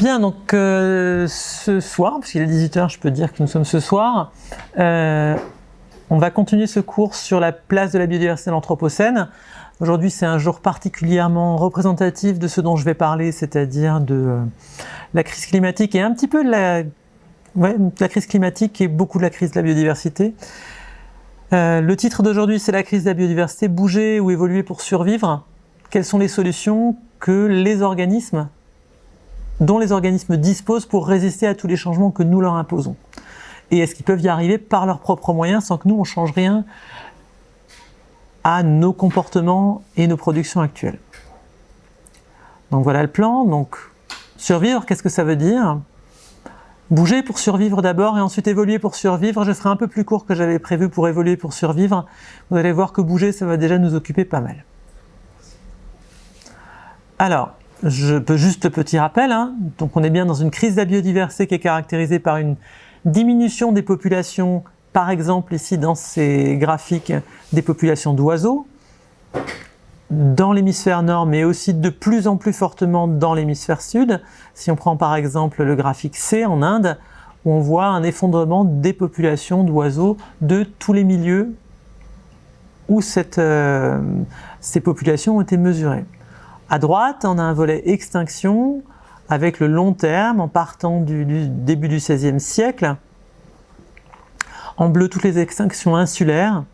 Bien, donc ce soir, puisqu'il est 18h, je peux dire que nous sommes ce soir, on va continuer ce cours sur la place de la biodiversité dans l'Anthropocène. Aujourd'hui, c'est un jour particulièrement représentatif de ce dont je vais parler, c'est-à-dire de la crise climatique et un petit peu de la crise climatique et beaucoup de la crise de la biodiversité. Le titre d'aujourd'hui, c'est la crise de la biodiversité, bouger ou évoluer pour survivre. Quelles sont les solutions que dont les organismes disposent pour résister à tous les changements que nous leur imposons? Et est-ce qu'ils peuvent y arriver par leurs propres moyens sans que nous on change rien à nos comportements et nos productions actuelles? Donc voilà le plan. Donc survivre, qu'est-ce que ça veut dire? Bouger pour survivre d'abord et ensuite évoluer pour survivre. Je ferai un peu plus court que j'avais prévu pour évoluer pour survivre. Vous allez voir que bouger, ça va déjà nous occuper pas mal. Alors, je peux juste le petit rappel, Donc on est bien dans une crise de la biodiversité qui est caractérisée par une diminution des populations, par exemple ici dans ces graphiques, des populations d'oiseaux, dans l'hémisphère nord, mais aussi de plus en plus fortement dans l'hémisphère sud. Si on prend par exemple le graphique C en Inde, où on voit un effondrement des populations d'oiseaux de tous les milieux où ces populations ont été mesurées. À droite, on a un volet extinction avec le long terme en partant du début du XVIe siècle. En bleu, toutes les extinctions insulaires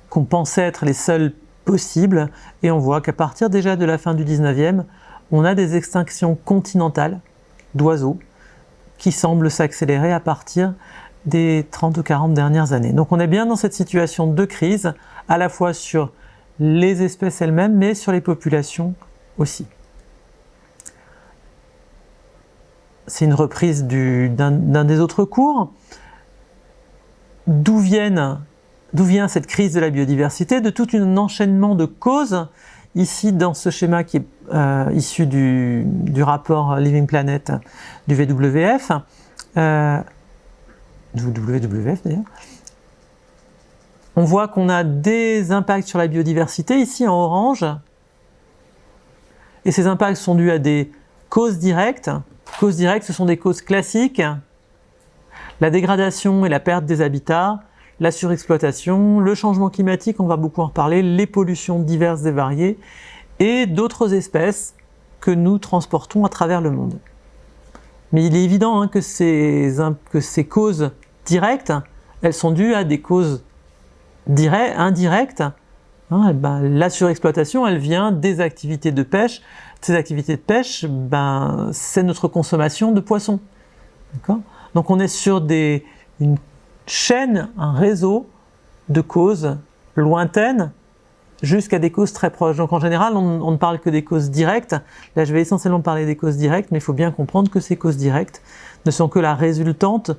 qu'on pensait être les seules possibles, et on voit qu'à partir déjà de la fin du XIXe, on a des extinctions continentales d'oiseaux qui semblent s'accélérer à partir des 30 ou 40 dernières années. Donc on est bien dans cette situation de crise, à la fois sur les espèces elles-mêmes, mais sur les populations aussi. C'est une reprise d'un des autres cours. D'où vient cette crise de la biodiversité? De tout un enchaînement de causes, ici dans ce schéma qui est issu du rapport Living Planet du WWF, WWF d'ailleurs. On voit qu'on a des impacts sur la biodiversité, ici en orange, et ces impacts sont dus à des causes directes. Causes directes, ce sont des causes classiques: la dégradation et la perte des habitats, la surexploitation, le changement climatique, on va beaucoup en reparler, les pollutions diverses et variées, et d'autres espèces que nous transportons à travers le monde. Mais il est évident que ces causes directes, elles sont dues à des causes indirectes. La surexploitation, elle vient des activités de pêche. Ces activités de pêche, c'est notre consommation de poissons. D'accord ? Donc on est sur une chaîne, un réseau de causes lointaines jusqu'à des causes très proches. Donc en général, on ne parle que des causes directes. Là, je vais essentiellement parler des causes directes, mais il faut bien comprendre que ces causes directes ne sont que la résultante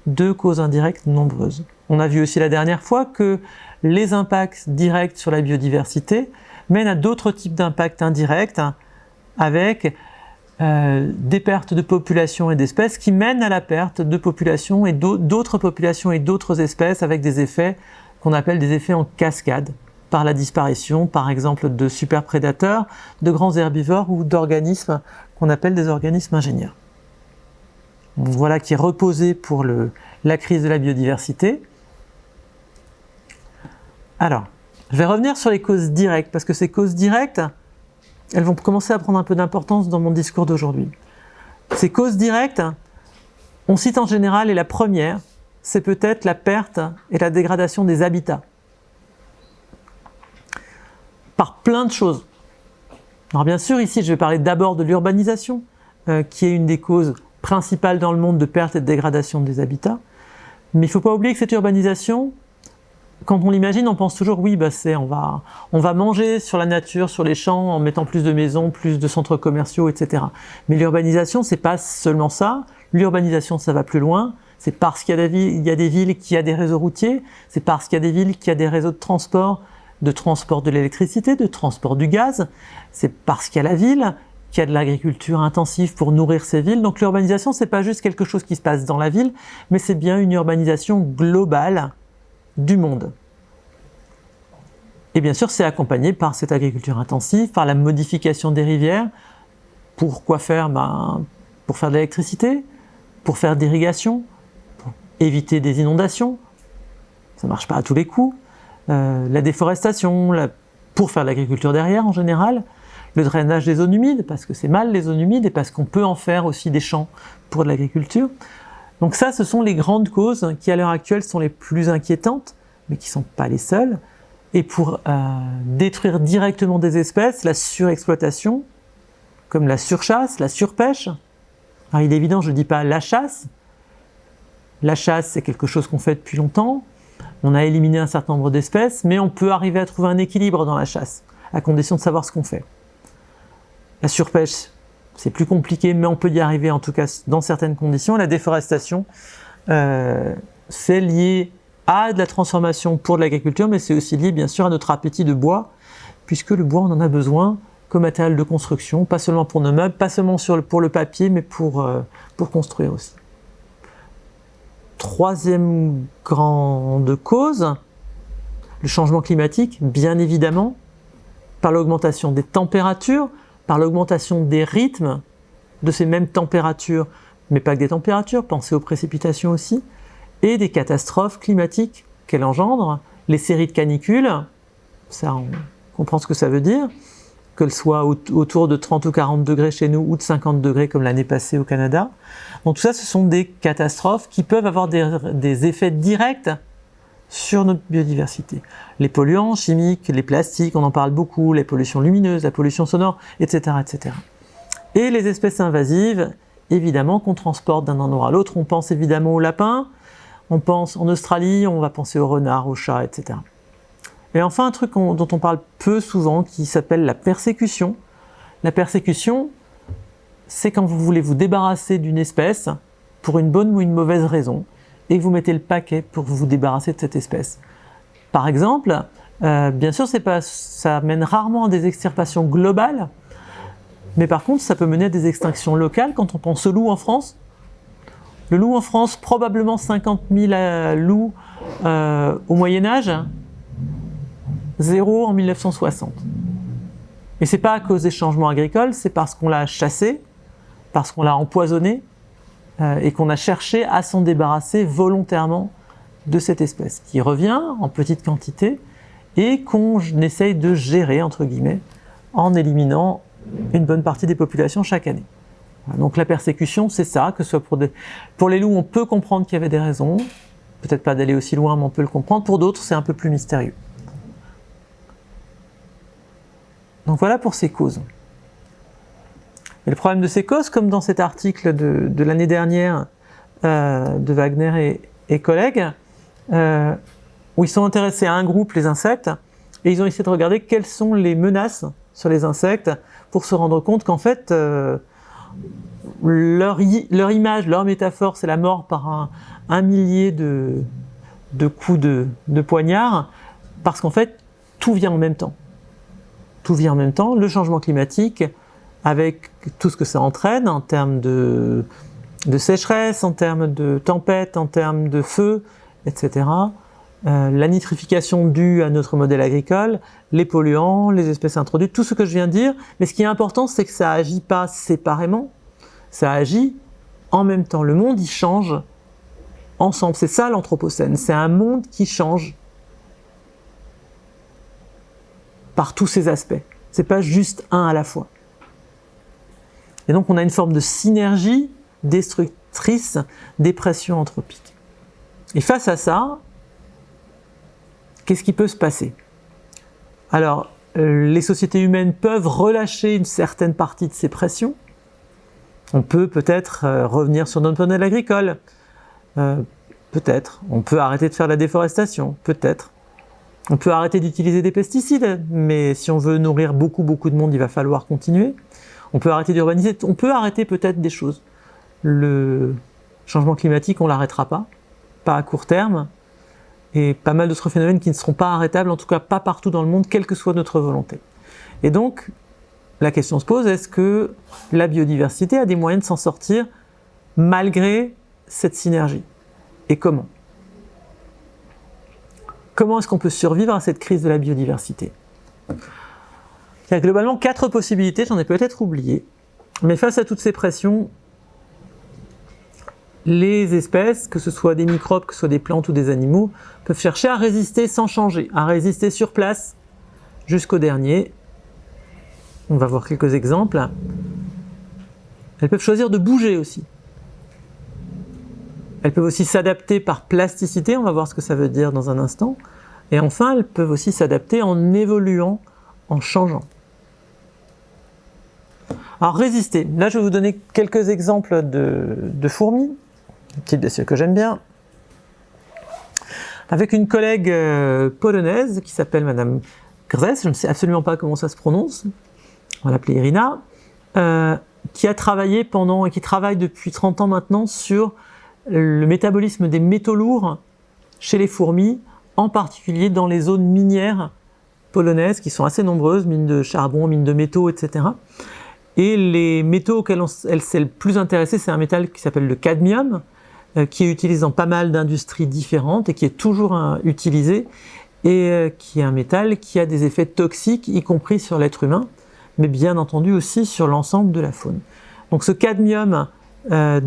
de causes indirectes nombreuses. On a vu aussi la dernière fois que les impacts directs sur la biodiversité mènent à d'autres types d'impacts indirects, avec des pertes de populations et d'espèces qui mènent à la perte de populations et d'autres populations et d'autres espèces, avec des effets qu'on appelle des effets en cascade, par la disparition par exemple de superprédateurs, de grands herbivores ou d'organismes qu'on appelle des organismes ingénieurs. Donc voilà qui est reposé pour la crise de la biodiversité. Alors, je vais revenir sur les causes directes, parce que ces causes directes, elles vont commencer à prendre un peu d'importance dans mon discours d'aujourd'hui. Ces causes directes, on cite en général, et la première, c'est peut-être la perte et la dégradation des habitats. Par plein de choses. Alors bien sûr, ici, je vais parler d'abord de l'urbanisation, qui est une des causes principales dans le monde de perte et de dégradation des habitats. Mais il ne faut pas oublier que cette urbanisation, quand on l'imagine, on pense toujours, oui, on va manger sur la nature, sur les champs, en mettant plus de maisons, plus de centres commerciaux, etc. Mais l'urbanisation, c'est pas seulement ça. L'urbanisation, ça va plus loin. C'est parce qu'il y a des villes qui a des réseaux routiers. C'est parce qu'il y a des villes qui a des réseaux de transport de l'électricité, de transport du gaz. C'est parce qu'il y a la ville qui a de l'agriculture intensive pour nourrir ces villes. Donc l'urbanisation, c'est pas juste quelque chose qui se passe dans la ville, mais c'est bien une urbanisation globale du monde. Et bien sûr, c'est accompagné par cette agriculture intensive, par la modification des rivières. Pour quoi faire? pour faire de l'électricité, pour faire d'irrigation, pour éviter des inondations, ça ne marche pas à tous les coups, la déforestation, pour faire de l'agriculture derrière en général, le drainage des zones humides, parce que c'est mal les zones humides et parce qu'on peut en faire aussi des champs pour de l'agriculture. Donc ça, ce sont les grandes causes qui à l'heure actuelle sont les plus inquiétantes, mais qui ne sont pas les seules. Et pour détruire directement des espèces, la surexploitation, comme la surchasse, la surpêche. Alors il est évident, je ne dis pas la chasse. La chasse, c'est quelque chose qu'on fait depuis longtemps. On a éliminé un certain nombre d'espèces, mais on peut arriver à trouver un équilibre dans la chasse, à condition de savoir ce qu'on fait. La surpêche, c'est plus compliqué, mais on peut y arriver en tout cas dans certaines conditions. La déforestation, c'est lié à de la transformation pour de l'agriculture, mais c'est aussi lié bien sûr à notre appétit de bois, puisque le bois on en a besoin comme matériel de construction, pas seulement pour nos meubles, pas seulement pour le papier, mais pour construire aussi. Troisième grande cause, le changement climatique, bien évidemment, par l'augmentation des températures, par l'augmentation des rythmes de ces mêmes températures, mais pas que des températures, pensez aux précipitations aussi, et des catastrophes climatiques qu'elles engendrent, les séries de canicules, ça on comprend ce que ça veut dire, qu'elles soient autour de 30 ou 40 degrés chez nous ou de 50 degrés comme l'année passée au Canada. Donc tout ça, ce sont des catastrophes qui peuvent avoir des effets directs sur notre biodiversité. Les polluants chimiques, les plastiques, on en parle beaucoup, les pollutions lumineuses, la pollution sonore, etc., etc. Et les espèces invasives, évidemment, qu'on transporte d'un endroit à l'autre. On pense évidemment aux lapins, on pense en Australie, on va penser aux renards, aux chats, etc. Et enfin, un truc dont on parle peu souvent, qui s'appelle la persécution. La persécution, c'est quand vous voulez vous débarrasser d'une espèce pour une bonne ou une mauvaise raison, et que vous mettez le paquet pour vous débarrasser de cette espèce. Par exemple, bien sûr, ça mène rarement à des extirpations globales, mais par contre, ça peut mener à des extinctions locales. Quand on pense au loup en France, le loup en France, probablement 50 000 loups au Moyen-Âge, 0 en 1960. Et c'est pas à cause des changements agricoles, c'est parce qu'on l'a chassé, parce qu'on l'a empoisonné, et qu'on a cherché à s'en débarrasser volontairement de cette espèce, qui revient en petite quantité, et qu'on essaye de gérer, entre guillemets, en éliminant une bonne partie des populations chaque année. Donc la persécution, c'est ça, que ce soit pour les loups, on peut comprendre qu'il y avait des raisons, peut-être pas d'aller aussi loin, mais on peut le comprendre. Pour d'autres, c'est un peu plus mystérieux. Donc voilà pour ces causes. Et le problème de ces causes, comme dans cet article de l'année dernière de Wagner et collègues, où ils sont intéressés à un groupe, les insectes, et ils ont essayé de regarder quelles sont les menaces sur les insectes pour se rendre compte qu'en fait, leur image, leur métaphore, c'est la mort par un millier de coups de poignard, parce qu'en fait, tout vient en même temps. Tout vient en même temps, le changement climatique, avec tout ce que ça entraîne en termes de sécheresse, en termes de tempête, en termes de feu, etc. La nitrification due à notre modèle agricole, les polluants, les espèces introduites, tout ce que je viens de dire. Mais ce qui est important, c'est que ça agit pas séparément, ça agit en même temps. Le monde, il change ensemble. C'est ça l'anthropocène, c'est un monde qui change par tous ces aspects. C'est pas juste un à la fois. Et donc on a une forme de synergie destructrice des pressions anthropiques. Et face à ça, qu'est-ce qui peut se passer? Alors, les sociétés humaines peuvent relâcher une certaine partie de ces pressions. On peut peut-être revenir sur notre modèle agricole. Peut-être. On peut arrêter de faire la déforestation. Peut-être. On peut arrêter d'utiliser des pesticides, mais si on veut nourrir beaucoup de monde, il va falloir continuer. On peut arrêter d'urbaniser, on peut arrêter peut-être des choses. Le changement climatique, on ne l'arrêtera pas à court terme, et pas mal d'autres phénomènes qui ne seront pas arrêtables, en tout cas pas partout dans le monde, quelle que soit notre volonté. Et donc, la question se pose, est-ce que la biodiversité a des moyens de s'en sortir malgré cette synergie? Et comment? Comment est-ce qu'on peut survivre à cette crise de la biodiversité? Il y a globalement 4 possibilités, j'en ai peut-être oublié. Mais face à toutes ces pressions, les espèces, que ce soit des microbes, que ce soit des plantes ou des animaux, peuvent chercher à résister sans changer, à résister sur place jusqu'au dernier. On va voir quelques exemples. Elles peuvent choisir de bouger aussi. Elles peuvent aussi s'adapter par plasticité, on va voir ce que ça veut dire dans un instant. Et enfin, elles peuvent aussi s'adapter en évoluant, en changeant. Alors résister, là je vais vous donner quelques exemples de fourmis, un type de ceux que j'aime bien, avec une collègue polonaise qui s'appelle Madame Grzes, je ne sais absolument pas comment ça se prononce, on va l'appeler Irina, qui a travaillé pendant et qui travaille depuis 30 ans maintenant sur le métabolisme des métaux lourds chez les fourmis, en particulier dans les zones minières polonaises qui sont assez nombreuses, mines de charbon, mines de métaux, etc. Et les métaux auxquels elle s'est le plus intéressée, c'est un métal qui s'appelle le cadmium, qui est utilisé dans pas mal d'industries différentes et qui est toujours utilisé, et qui est un métal qui a des effets toxiques, y compris sur l'être humain, mais bien entendu aussi sur l'ensemble de la faune. Donc ce cadmium, là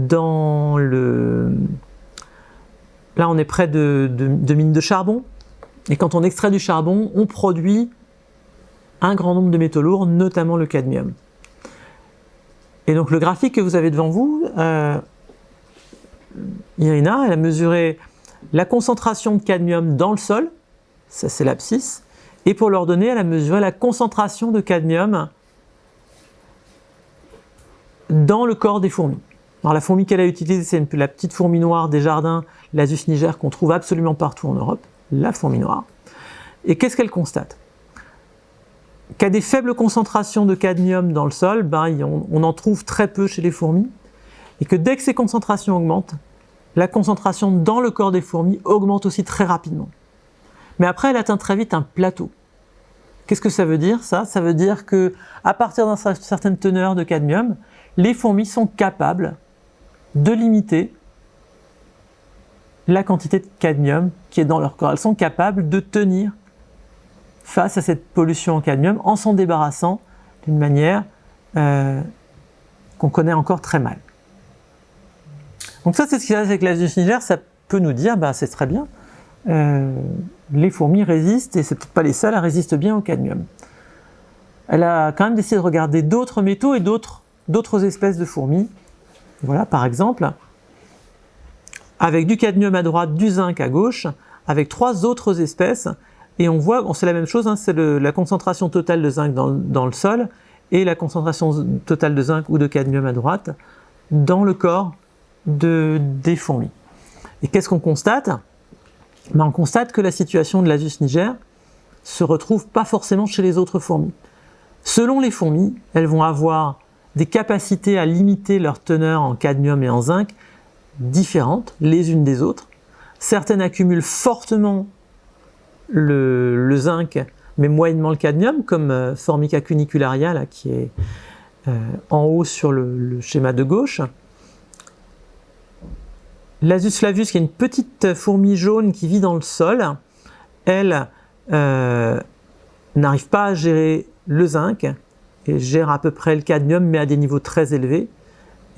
on est près de mines de charbon, et quand on extrait du charbon, on produit un grand nombre de métaux lourds, notamment le cadmium. Et donc le graphique que vous avez devant vous, Irina, elle a mesuré la concentration de cadmium dans le sol, ça c'est l'abscisse, et pour leur donner, elle a mesuré la concentration de cadmium dans le corps des fourmis. Alors la fourmi qu'elle a utilisée, c'est la petite fourmi noire des jardins, l'Asus niger, qu'on trouve absolument partout en Europe, la fourmi noire. Et qu'est-ce qu'elle constate? Qu'à des faibles concentrations de cadmium dans le sol, on en trouve très peu chez les fourmis, et que dès que ces concentrations augmentent, la concentration dans le corps des fourmis augmente aussi très rapidement. Mais après, elle atteint très vite un plateau. Qu'est-ce que ça veut dire ça? Ça veut dire que à partir d'une certaine teneur de cadmium, les fourmis sont capables de limiter la quantité de cadmium qui est dans leur corps. Elles sont capables de tenir face à cette pollution en cadmium en s'en débarrassant d'une manière qu'on connaît encore très mal. Donc ça, c'est ce qui se passe avec l'Asus niger, ça peut nous dire, c'est très bien, les fourmis résistent, et c'est peut-être pas les seules, elles résistent bien au cadmium. Elle a quand même décidé de regarder d'autres métaux et d'autres espèces de fourmis. Voilà, par exemple, avec du cadmium à droite, du zinc à gauche, avec 3 autres espèces, et on voit, c'est la même chose, c'est la concentration totale de zinc dans le sol, et la concentration totale de zinc ou de cadmium à droite dans le corps des fourmis. Et qu'est-ce qu'on constate? On constate que la situation de l'Asus niger se retrouve pas forcément chez les autres fourmis. Selon les fourmis, elles vont avoir des capacités à limiter leur teneur en cadmium et en zinc différentes les unes des autres. Certaines accumulent fortement le zinc, mais moyennement le cadmium, comme Formica cunicularia, là, qui est en haut sur le schéma de gauche. L'Asus flavus, qui est une petite fourmi jaune qui vit dans le sol, elle n'arrive pas à gérer le zinc, et gère à peu près le cadmium, mais à des niveaux très élevés.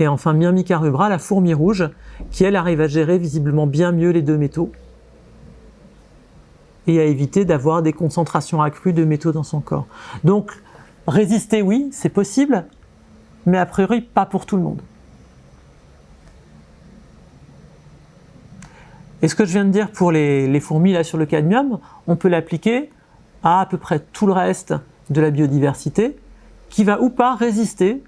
Et enfin Myrmica rubra, la fourmi rouge, qui elle arrive à gérer visiblement bien mieux les deux métaux, et à éviter d'avoir des concentrations accrues de métaux dans son corps. Donc résister, oui, c'est possible, mais a priori pas pour tout le monde. Et ce que je viens de dire pour les fourmis là sur le cadmium, on peut l'appliquer à peu près tout le reste de la biodiversité, qui va ou pas résister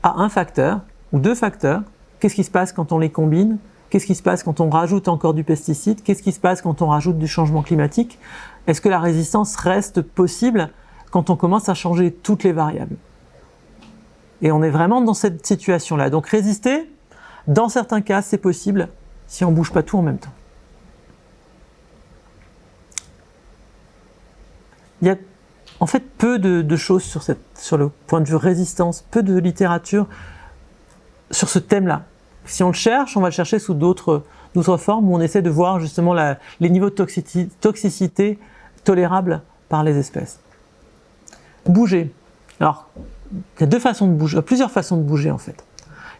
à un facteur ou 2 facteurs. Qu'est-ce qui se passe quand on les combine? Qu'est-ce qui se passe quand on rajoute encore du pesticide? Qu'est-ce qui se passe quand on rajoute du changement climatique? Est-ce que la résistance reste possible quand on commence à changer toutes les variables? Et on est vraiment dans cette situation-là. Donc résister, dans certains cas, c'est possible si on ne bouge pas tout en même temps. Il y a en fait peu de choses sur le point de vue résistance, peu de littérature sur ce thème-là. Si on le cherche, on va le chercher sous d'autres formes où on essaie de voir justement les niveaux de toxicité tolérables par les espèces. Bouger. Alors, il y a plusieurs façons de bouger en fait.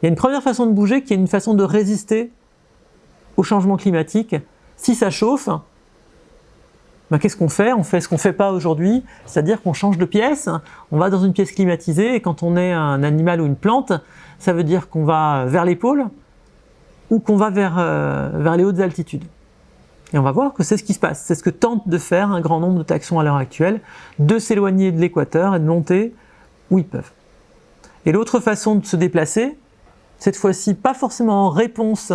Il y a une première façon de bouger qui est une façon de résister au changement climatique. Si ça chauffe, ben qu'est-ce qu'on fait? On fait ce qu'on ne fait pas aujourd'hui, c'est-à-dire qu'on change de pièce, on va dans une pièce climatisée, et quand on est un animal ou une plante, ça veut dire qu'on va vers les pôles ou qu'on va vers les hautes altitudes. Et on va voir que c'est ce qui se passe, c'est ce que tente de faire un grand nombre de taxons à l'heure actuelle, de s'éloigner de l'équateur et de monter où ils peuvent. Et l'autre façon de se déplacer, cette fois-ci pas forcément en réponse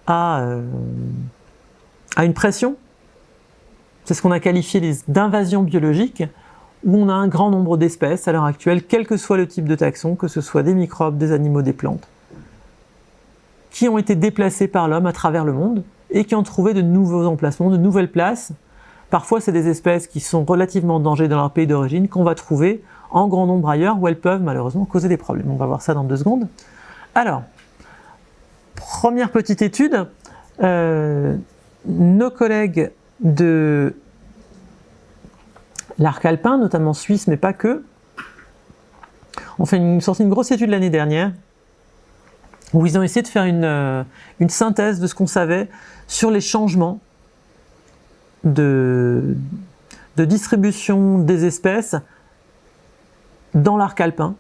à une pression, c'est ce qu'on a qualifié d'invasion biologique, où on a un grand nombre d'espèces à l'heure actuelle, quel que soit le type de taxon, que ce soit des microbes, des animaux, des plantes, qui ont été déplacés par l'homme à travers le monde et qui ont trouvé de nouveaux emplacements, de nouvelles places. Parfois, c'est des espèces qui sont relativement en danger dans leur pays d'origine, qu'on va trouver en grand nombre ailleurs, où elles peuvent malheureusement causer des problèmes. On va voir ça dans 2 secondes. Alors, première petite étude, nos collègues de l'arc alpin, notamment suisse, mais pas que, ont sorti une grosse étude l'année dernière, où ils ont essayé de faire une synthèse de ce qu'on savait sur les changements de distribution des espèces dans l'arc alpin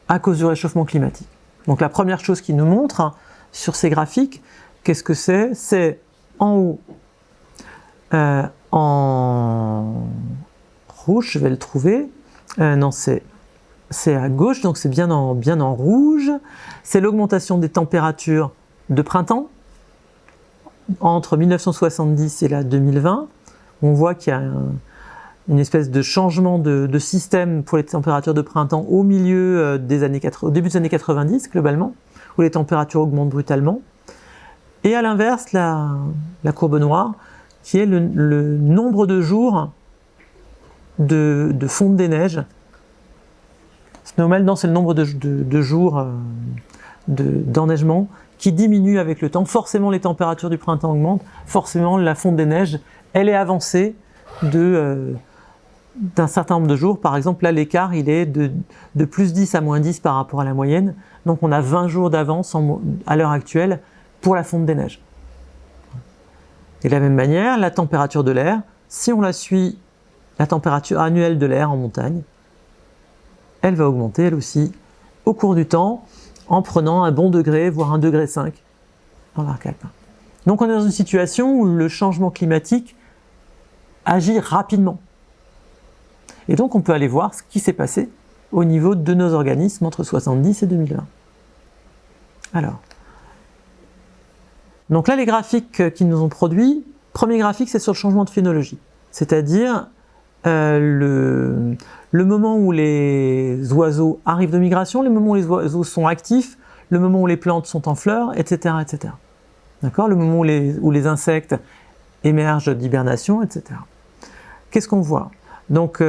à cause du réchauffement climatique. Donc la première chose qu'ils nous montrent sur ces graphiques, qu'est-ce que c'est? C'est en haut, en rouge, je vais le trouver, non c'est à gauche, donc c'est bien en rouge, c'est l'augmentation des températures de printemps entre 1970 et là 2020. On voit qu'il y a une espèce de changement de système pour les températures de printemps au milieu au début des années 90 globalement, où les températures augmentent brutalement. Et à l'inverse, la courbe noire, qui est le nombre de jours de fonte des neiges. Normalement, c'est le nombre de jours d'enneigement qui diminue avec le temps. Forcément, les températures du printemps augmentent. Forcément, la fonte des neiges, elle est avancée d'un certain nombre de jours. Par exemple, là, l'écart, il est de plus 10 à moins 10 par rapport à la moyenne. Donc, on a 20 jours d'avance à l'heure actuelle pour la fonte des neiges. Et de la même manière, la température de l'air, si on la suit, la température annuelle de l'air en montagne, elle va augmenter elle aussi au cours du temps en prenant un bon degré, voire 1,5 degré dans l'arc alpin. Donc on est dans une situation où le changement climatique agit rapidement. Et donc on peut aller voir ce qui s'est passé au niveau de nos organismes entre 70 et 2020. Alors, donc là les graphiques qu'ils nous ont produits, premier graphique c'est sur le changement de phénologie, c'est-à-dire le moment où les oiseaux arrivent de migration, le moment où les oiseaux sont actifs, le moment où les plantes sont en fleurs, etc. etc. D'accord ? Le moment où les insectes émergent d'hibernation, etc. Qu'est-ce qu'on voit ? Donc,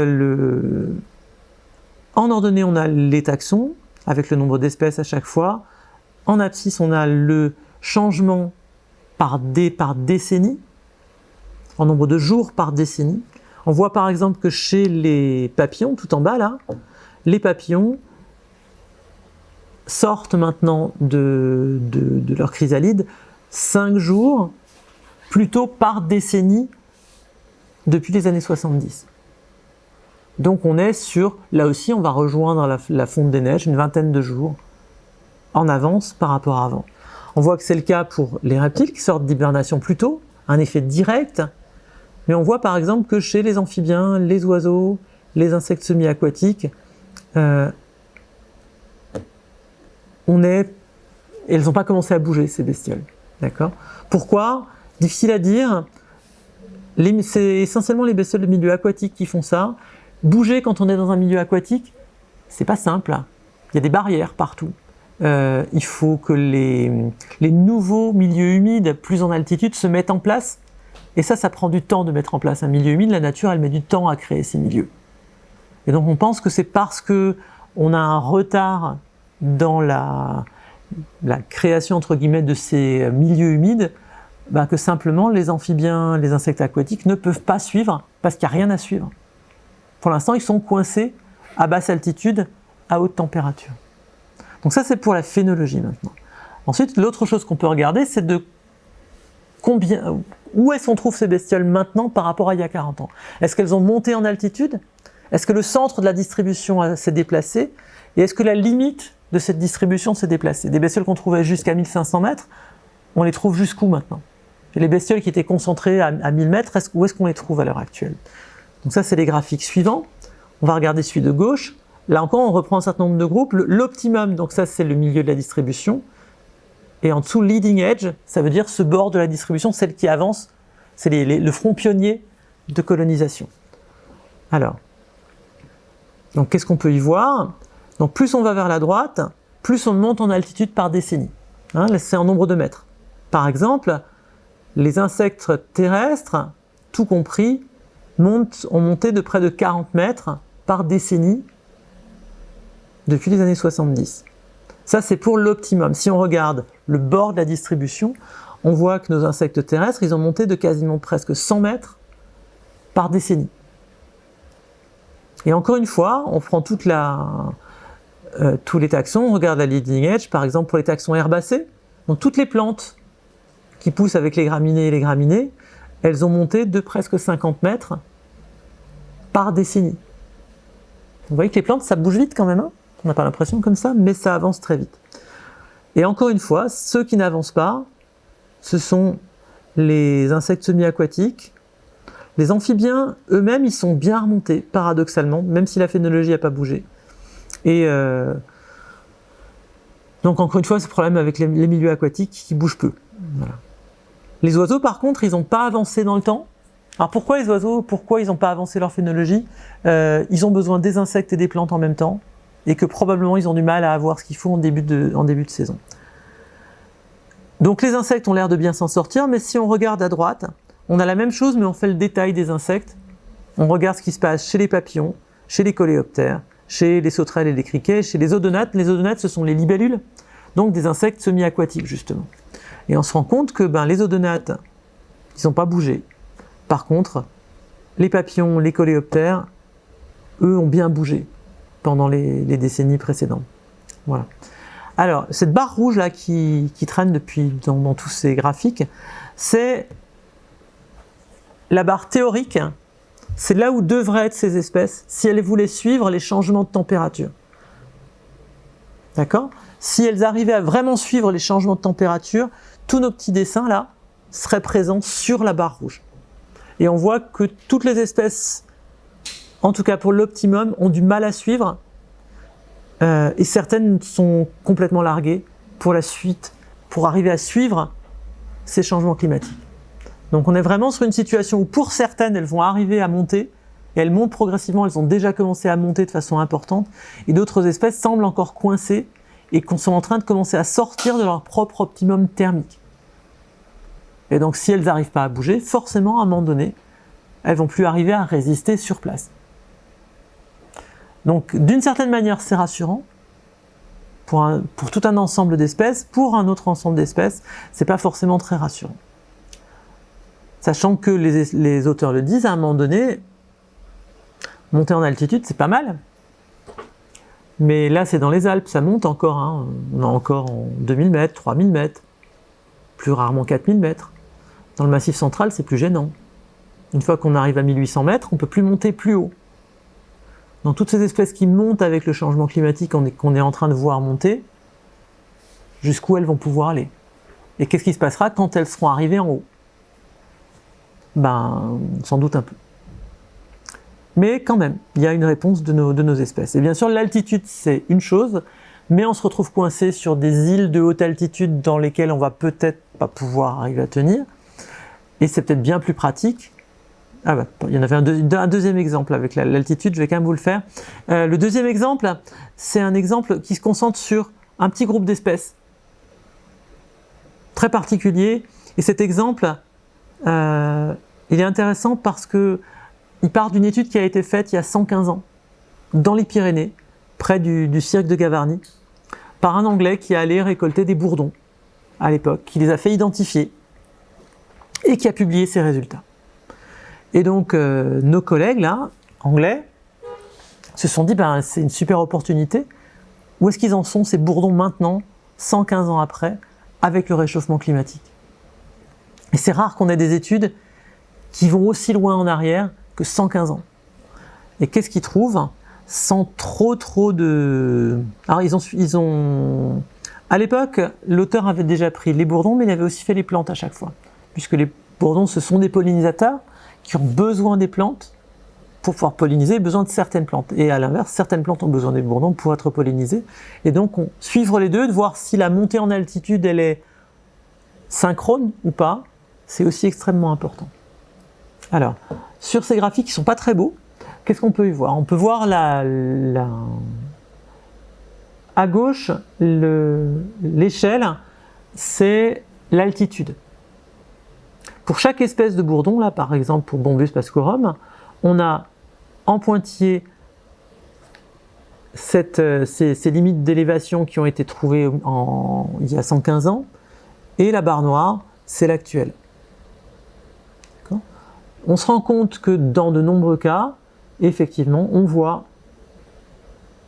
en ordonnée, on a les taxons, avec le nombre d'espèces à chaque fois. En abscisse, on a le changement par décennie, en nombre de jours par décennie. On voit par exemple que chez les papillons, tout en bas là, les papillons sortent maintenant de leur chrysalide 5 jours plutôt par décennie depuis les années 70. Donc on est sur, là aussi on va rejoindre la fonte des neiges, une vingtaine de jours en avance par rapport à avant. On voit que c'est le cas pour les reptiles qui sortent d'hibernation plus tôt, un effet direct. Mais on voit par exemple que chez les amphibiens, les oiseaux, les insectes semi-aquatiques, elles n'ont pas commencé à bouger ces bestioles. D'accord ? Pourquoi ? Difficile à dire. C'est essentiellement les bestioles de milieu aquatique qui font ça. Bouger quand on est dans un milieu aquatique, c'est pas simple. Il y a des barrières partout. Il faut que les nouveaux milieux humides, plus en altitude, se mettent en place. Et ça prend du temps de mettre en place un milieu humide. La nature, elle met du temps à créer ces milieux. Et donc on pense que c'est parce qu'on a un retard dans la création, entre guillemets, de ces milieux humides, que simplement les amphibiens, les insectes aquatiques ne peuvent pas suivre parce qu'il n'y a rien à suivre. Pour l'instant, ils sont coincés à basse altitude, à haute température. Donc ça, c'est pour la phénologie maintenant. Ensuite, l'autre chose qu'on peut regarder, c'est de où est-ce qu'on trouve ces bestioles maintenant par rapport à il y a 40 ans. Est-ce qu'elles ont monté en altitude? Est-ce que le centre de la distribution s'est déplacé? Et est-ce que la limite de cette distribution s'est déplacée? Des bestioles qu'on trouvait jusqu'à 1500 mètres, on les trouve jusqu'où maintenant? Et les bestioles qui étaient concentrées à 1000 mètres, où est-ce qu'on les trouve à l'heure actuelle? Donc ça, c'est les graphiques suivants. On va regarder celui de gauche. Là encore, on reprend un certain nombre de groupes. L'optimum, donc ça, c'est le milieu de la distribution. Et en dessous, leading edge, ça veut dire ce bord de la distribution, celle qui avance, c'est le front pionnier de colonisation. Alors, donc qu'est-ce qu'on peut y voir? Donc plus on va vers la droite, plus on monte en altitude par décennie. Hein, c'est en nombre de mètres. Par exemple, les insectes terrestres, tout compris, ont monté de près de 40 mètres par décennie depuis les années 70. Ça, c'est pour l'optimum. Si on regarde le bord de la distribution, on voit que nos insectes terrestres, ils ont monté de quasiment presque 100 mètres par décennie. Et encore une fois, on prend tous les taxons, on regarde la leading edge, par exemple pour les taxons herbacés. Donc toutes les plantes qui poussent avec les graminées et les graminées, elles ont monté de presque 50 mètres par décennie. Vous voyez que les plantes, ça bouge vite quand même, hein? On n'a pas l'impression comme ça, mais ça avance très vite. Et encore une fois, ceux qui n'avancent pas, ce sont les insectes semi-aquatiques. Les amphibiens, eux-mêmes, ils sont bien remontés, paradoxalement, même si la phénologie n'a pas bougé. Et donc encore une fois, c'est le problème avec les milieux aquatiques qui bougent peu. Voilà. Les oiseaux, par contre, ils n'ont pas avancé dans le temps. Alors pourquoi les oiseaux, pourquoi ils n'ont pas avancé leur phénologie? Ils ont besoin des insectes et des plantes en même temps, et que probablement ils ont du mal à avoir ce qu'il faut en début de saison. Donc les insectes ont l'air de bien s'en sortir, mais si on regarde à droite, on a la même chose, mais on fait le détail des insectes. On regarde ce qui se passe chez les papillons, chez les coléoptères, chez les sauterelles et les criquets, chez les odonates. Les odonates, ce sont les libellules, donc des insectes semi-aquatiques justement. Et on se rend compte que les odonates, ils n'ont pas bougé. Par contre, les papillons, les coléoptères, eux ont bien bougé pendant les décennies précédentes. Voilà. Alors, cette barre rouge là qui traîne depuis dans tous ces graphiques, c'est la barre théorique. C'est là où devraient être ces espèces si elles voulaient suivre les changements de température. D'accord? Si elles arrivaient à vraiment suivre les changements de température, tous nos petits dessins là seraient présents sur la barre rouge. Et on voit que toutes les espèces, en tout cas pour l'optimum, ont du mal à suivre, et certaines sont complètement larguées pour la suite, pour arriver à suivre ces changements climatiques. Donc on est vraiment sur une situation où pour certaines, elles vont arriver à monter, et elles montent progressivement, elles ont déjà commencé à monter de façon importante, et d'autres espèces semblent encore coincées, et qu'on sont en train de commencer à sortir de leur propre optimum thermique. Et donc si elles n'arrivent pas à bouger, forcément à un moment donné, elles vont plus arriver à résister sur place. Donc d'une certaine manière c'est rassurant pour tout un ensemble d'espèces, pour un autre ensemble d'espèces, c'est pas forcément très rassurant. Sachant que les auteurs le disent, à un moment donné, monter en altitude c'est pas mal. Mais là c'est dans les Alpes, ça monte encore, hein. On a encore en 2000 mètres, 3000 mètres, plus rarement 4000 mètres. Dans le Massif central c'est plus gênant. Une fois qu'on arrive à 1800 mètres, on ne peut plus monter plus haut. Dans toutes ces espèces qui montent avec le changement climatique qu'on est en train de voir monter, jusqu'où elles vont pouvoir aller? Et qu'est-ce qui se passera quand elles seront arrivées en haut? Sans doute un peu. Mais quand même, il y a une réponse de nos espèces. Et bien sûr, l'altitude, c'est une chose, mais on se retrouve coincé sur des îles de haute altitude dans lesquelles on va peut-être pas pouvoir arriver à tenir. Et c'est peut-être bien plus pratique. Il y en avait un deuxième exemple avec l'altitude, je vais quand même vous le faire. Le deuxième exemple, c'est un exemple qui se concentre sur un petit groupe d'espèces très particulier. Et cet exemple, il est intéressant parce que il part d'une étude qui a été faite il y a 115 ans, dans les Pyrénées, près du cirque de Gavarnie, par un Anglais qui allait récolter des bourdons à l'époque, qui les a fait identifier et qui a publié ses résultats. Et donc nos collègues là, anglais, se sont dit c'est une super opportunité, Où est-ce qu'ils en sont, ces bourdons, maintenant, 115 ans après, avec le réchauffement climatique? Et c'est rare qu'on ait des études qui vont aussi loin en arrière que 115 ans. Et qu'est-ce qu'ils trouvent? Sans trop de... Alors ils ont... À l'époque, l'auteur avait déjà pris les bourdons, mais il avait aussi fait les plantes à chaque fois. Puisque les bourdons, ce sont des pollinisateurs qui ont besoin des plantes pour pouvoir polliniser, besoin de certaines plantes. Et à l'inverse, certaines plantes ont besoin des bourdons pour être pollinisées. Et donc, suivre les deux, de voir si la montée en altitude, elle est synchrone ou pas, c'est aussi extrêmement important. Alors, sur ces graphiques qui ne sont pas très beaux, qu'est-ce qu'on peut y voir? On peut voir à gauche, l'échelle, c'est l'altitude. Pour chaque espèce de bourdon, là par exemple pour Bombus pascorum, on a en pointillé ces limites d'élévation qui ont été trouvées il y a 115 ans, et la barre noire, c'est l'actuel. On se rend compte que dans de nombreux cas, effectivement, on voit,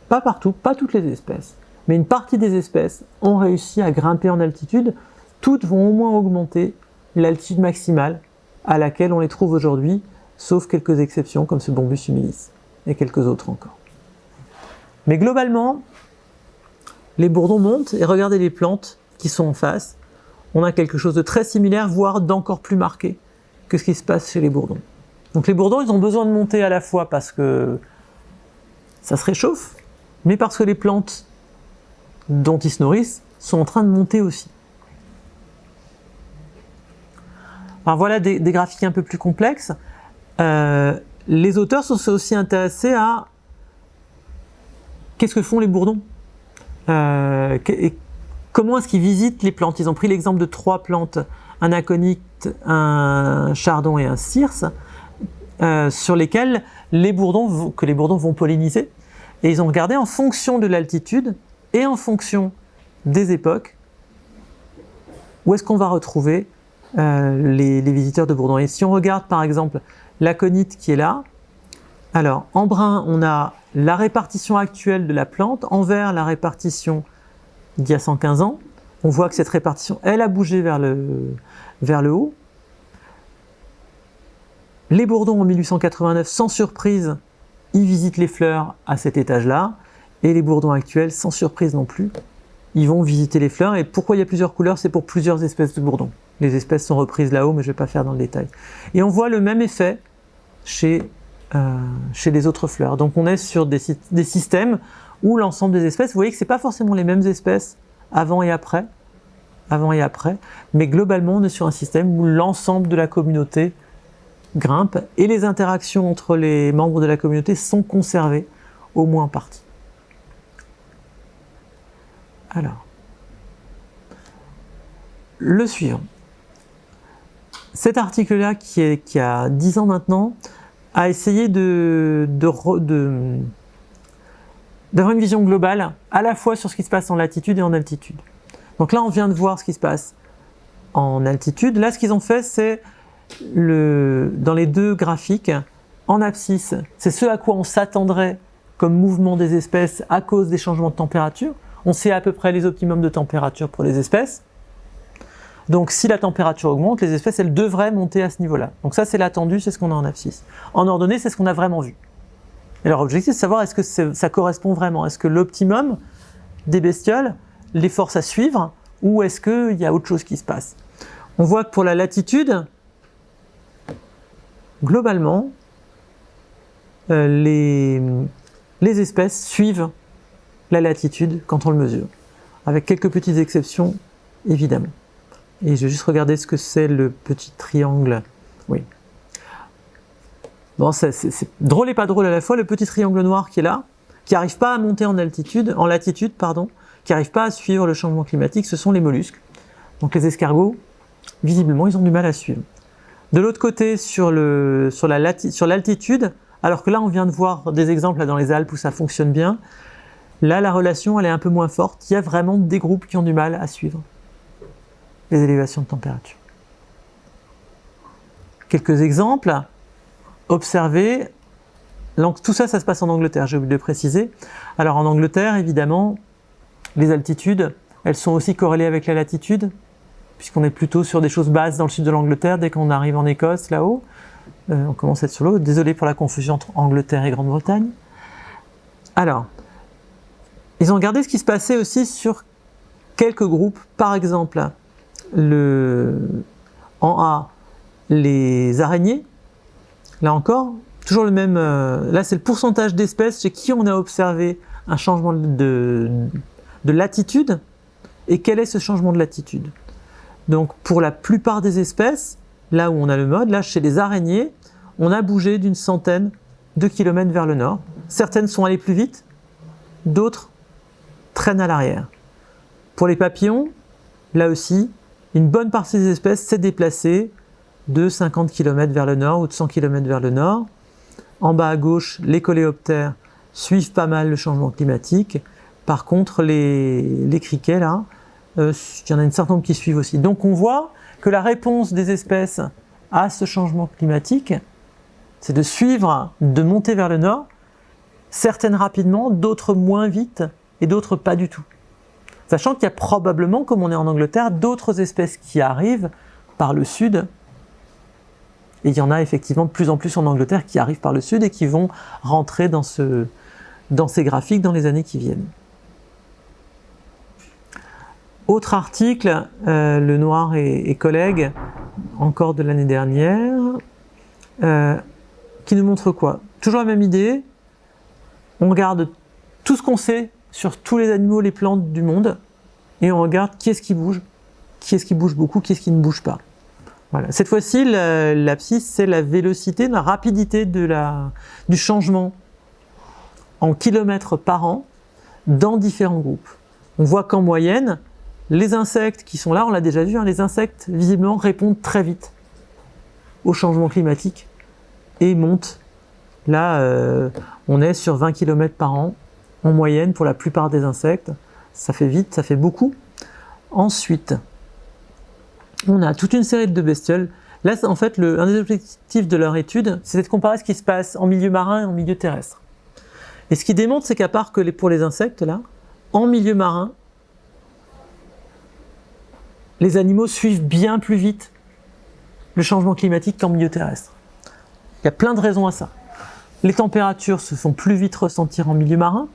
pas partout, pas toutes les espèces, mais une partie des espèces ont réussi à grimper en altitude. Toutes vont au moins augmenter l'altitude maximale à laquelle on les trouve aujourd'hui, sauf quelques exceptions comme ce Bombus humilis et quelques autres encore. Mais globalement, les bourdons montent et regardez les plantes qui sont en face. On a quelque chose de très similaire, voire d'encore plus marqué que ce qui se passe chez les bourdons. Donc les bourdons, ils ont besoin de monter à la fois parce que ça se réchauffe, mais parce que les plantes dont ils se nourrissent sont en train de monter aussi. Alors voilà des graphiques un peu plus complexes. Les auteurs sont aussi intéressés à qu'est-ce que font les bourdons et comment est-ce qu'ils visitent les plantes. Ils ont pris l'exemple de 3 plantes, un aconite, un chardon et un circe, sur lesquelles les bourdons vont polliniser. Et ils ont regardé en fonction de l'altitude et en fonction des époques où est-ce qu'on va retrouver les visiteurs de bourdons. Et si on regarde par exemple l'aconite qui est là, alors en brun on a la répartition actuelle de la plante, en vert la répartition d'il y a 115 ans. On voit que cette répartition, elle a bougé vers le haut. Les bourdons en 1889, sans surprise, ils visitent les fleurs à cet étage-là, et les bourdons actuels, sans surprise non plus, ils vont visiter les fleurs. Et pourquoi il y a plusieurs couleurs? C'est pour plusieurs espèces de bourdons. Les espèces sont reprises là-haut, mais je ne vais pas faire dans le détail. Et on voit le même effet chez les autres fleurs. Donc on est sur des systèmes où l'ensemble des espèces, vous voyez que ce n'est pas forcément les mêmes espèces avant et après, mais globalement on est sur un système où l'ensemble de la communauté grimpe et les interactions entre les membres de la communauté sont conservées, au moins en partie. Alors, le suivant. Cet article-là, qui a 10 ans maintenant, a essayé d'avoir une vision globale, à la fois sur ce qui se passe en latitude et en altitude. Donc là, on vient de voir ce qui se passe en altitude. Là, ce qu'ils ont fait, c'est, dans les deux graphiques, en abscisse, c'est ce à quoi on s'attendrait comme mouvement des espèces à cause des changements de température. On sait à peu près les optimums de température pour les espèces. Donc si la température augmente, les espèces, elles devraient monter à ce niveau-là. Donc ça, c'est l'attendu, c'est ce qu'on a en abscisse. En ordonnée, c'est ce qu'on a vraiment vu. Et leur objectif, c'est de savoir est-ce que ça correspond vraiment. Est-ce que l'optimum des bestioles les force à suivre, ou est-ce qu'il y a autre chose qui se passe? On voit que pour la latitude, globalement, les espèces suivent la latitude quand on le mesure, avec quelques petites exceptions, évidemment. Et je vais juste regarder ce que c'est le petit triangle. Oui. Bon, c'est drôle et pas drôle à la fois, le petit triangle noir qui est là, qui n'arrive pas à monter en latitude, qui n'arrive pas à suivre le changement climatique, ce sont les mollusques. Donc les escargots, visiblement, ils ont du mal à suivre. De l'autre côté, sur l'altitude, alors que là, on vient de voir des exemples là, dans les Alpes où ça fonctionne bien, là, la relation, elle est un peu moins forte. Il y a vraiment des groupes qui ont du mal à suivre les élévations de température. Quelques exemples. Observez. Donc, tout ça, ça se passe en Angleterre, j'ai oublié de le préciser. Alors en Angleterre, évidemment, Les altitudes, elles sont aussi corrélées avec la latitude, puisqu'on est plutôt sur des choses basses dans le sud de l'Angleterre. Dès qu'on arrive en Écosse, là-haut, on commence à être sur l'eau. Désolé pour la confusion entre Angleterre et Grande-Bretagne. Alors, ils ont regardé ce qui se passait aussi sur quelques groupes. Par exemple, en A, les araignées. Là encore, toujours le même... là, c'est le pourcentage d'espèces chez qui on a observé un changement de latitude. Et quel est ce changement de latitude? Donc, pour la plupart des espèces, là où on a le mode, là, chez les araignées, on a bougé d'une centaine de kilomètres vers le nord. Certaines sont allées plus vite, d'autres traînent à l'arrière. Pour les papillons, là aussi, une bonne partie des espèces s'est déplacée de 50 km vers le nord ou de 100 km vers le nord. En bas à gauche, les coléoptères suivent pas mal le changement climatique. Par contre, les criquets, là, il y en a un certain nombre qui suivent aussi. Donc on voit que la réponse des espèces à ce changement climatique, c'est de suivre, de monter vers le nord, certaines rapidement, d'autres moins vite et d'autres pas du tout. Sachant qu'il y a probablement, comme on est en Angleterre, d'autres espèces qui arrivent par le sud. Et il y en a effectivement de plus en plus en Angleterre qui arrivent par le sud et qui vont rentrer dans ces graphiques dans les années qui viennent. Autre article, Le Noir et collègues, encore de l'année dernière, qui nous montre quoi? Toujours la même idée, on regarde tout ce qu'on sait sur tous les animaux, les plantes du monde, et on regarde qui est-ce qui bouge beaucoup, qui est-ce qui ne bouge pas. Voilà. Cette fois-ci, l'abscisse, c'est la vélocité, la rapidité du changement en kilomètres par an dans différents groupes. On voit qu'en moyenne, les insectes qui sont là, on l'a déjà vu, hein, les insectes visiblement répondent très vite au changement climatique et montent. Là, on est sur 20 km par an en moyenne pour la plupart des insectes. Ça fait vite, ça fait beaucoup. Ensuite, on a toute une série de bestioles. Là, en fait, un des objectifs de leur étude, c'est de comparer ce qui se passe en milieu marin et en milieu terrestre. Et ce qui démontre, c'est qu'à part que pour les insectes, là, en milieu marin, les animaux suivent bien plus vite le changement climatique qu'en milieu terrestre. Il y a plein de raisons à ça. Les températures se font plus vite ressentir en milieu marin,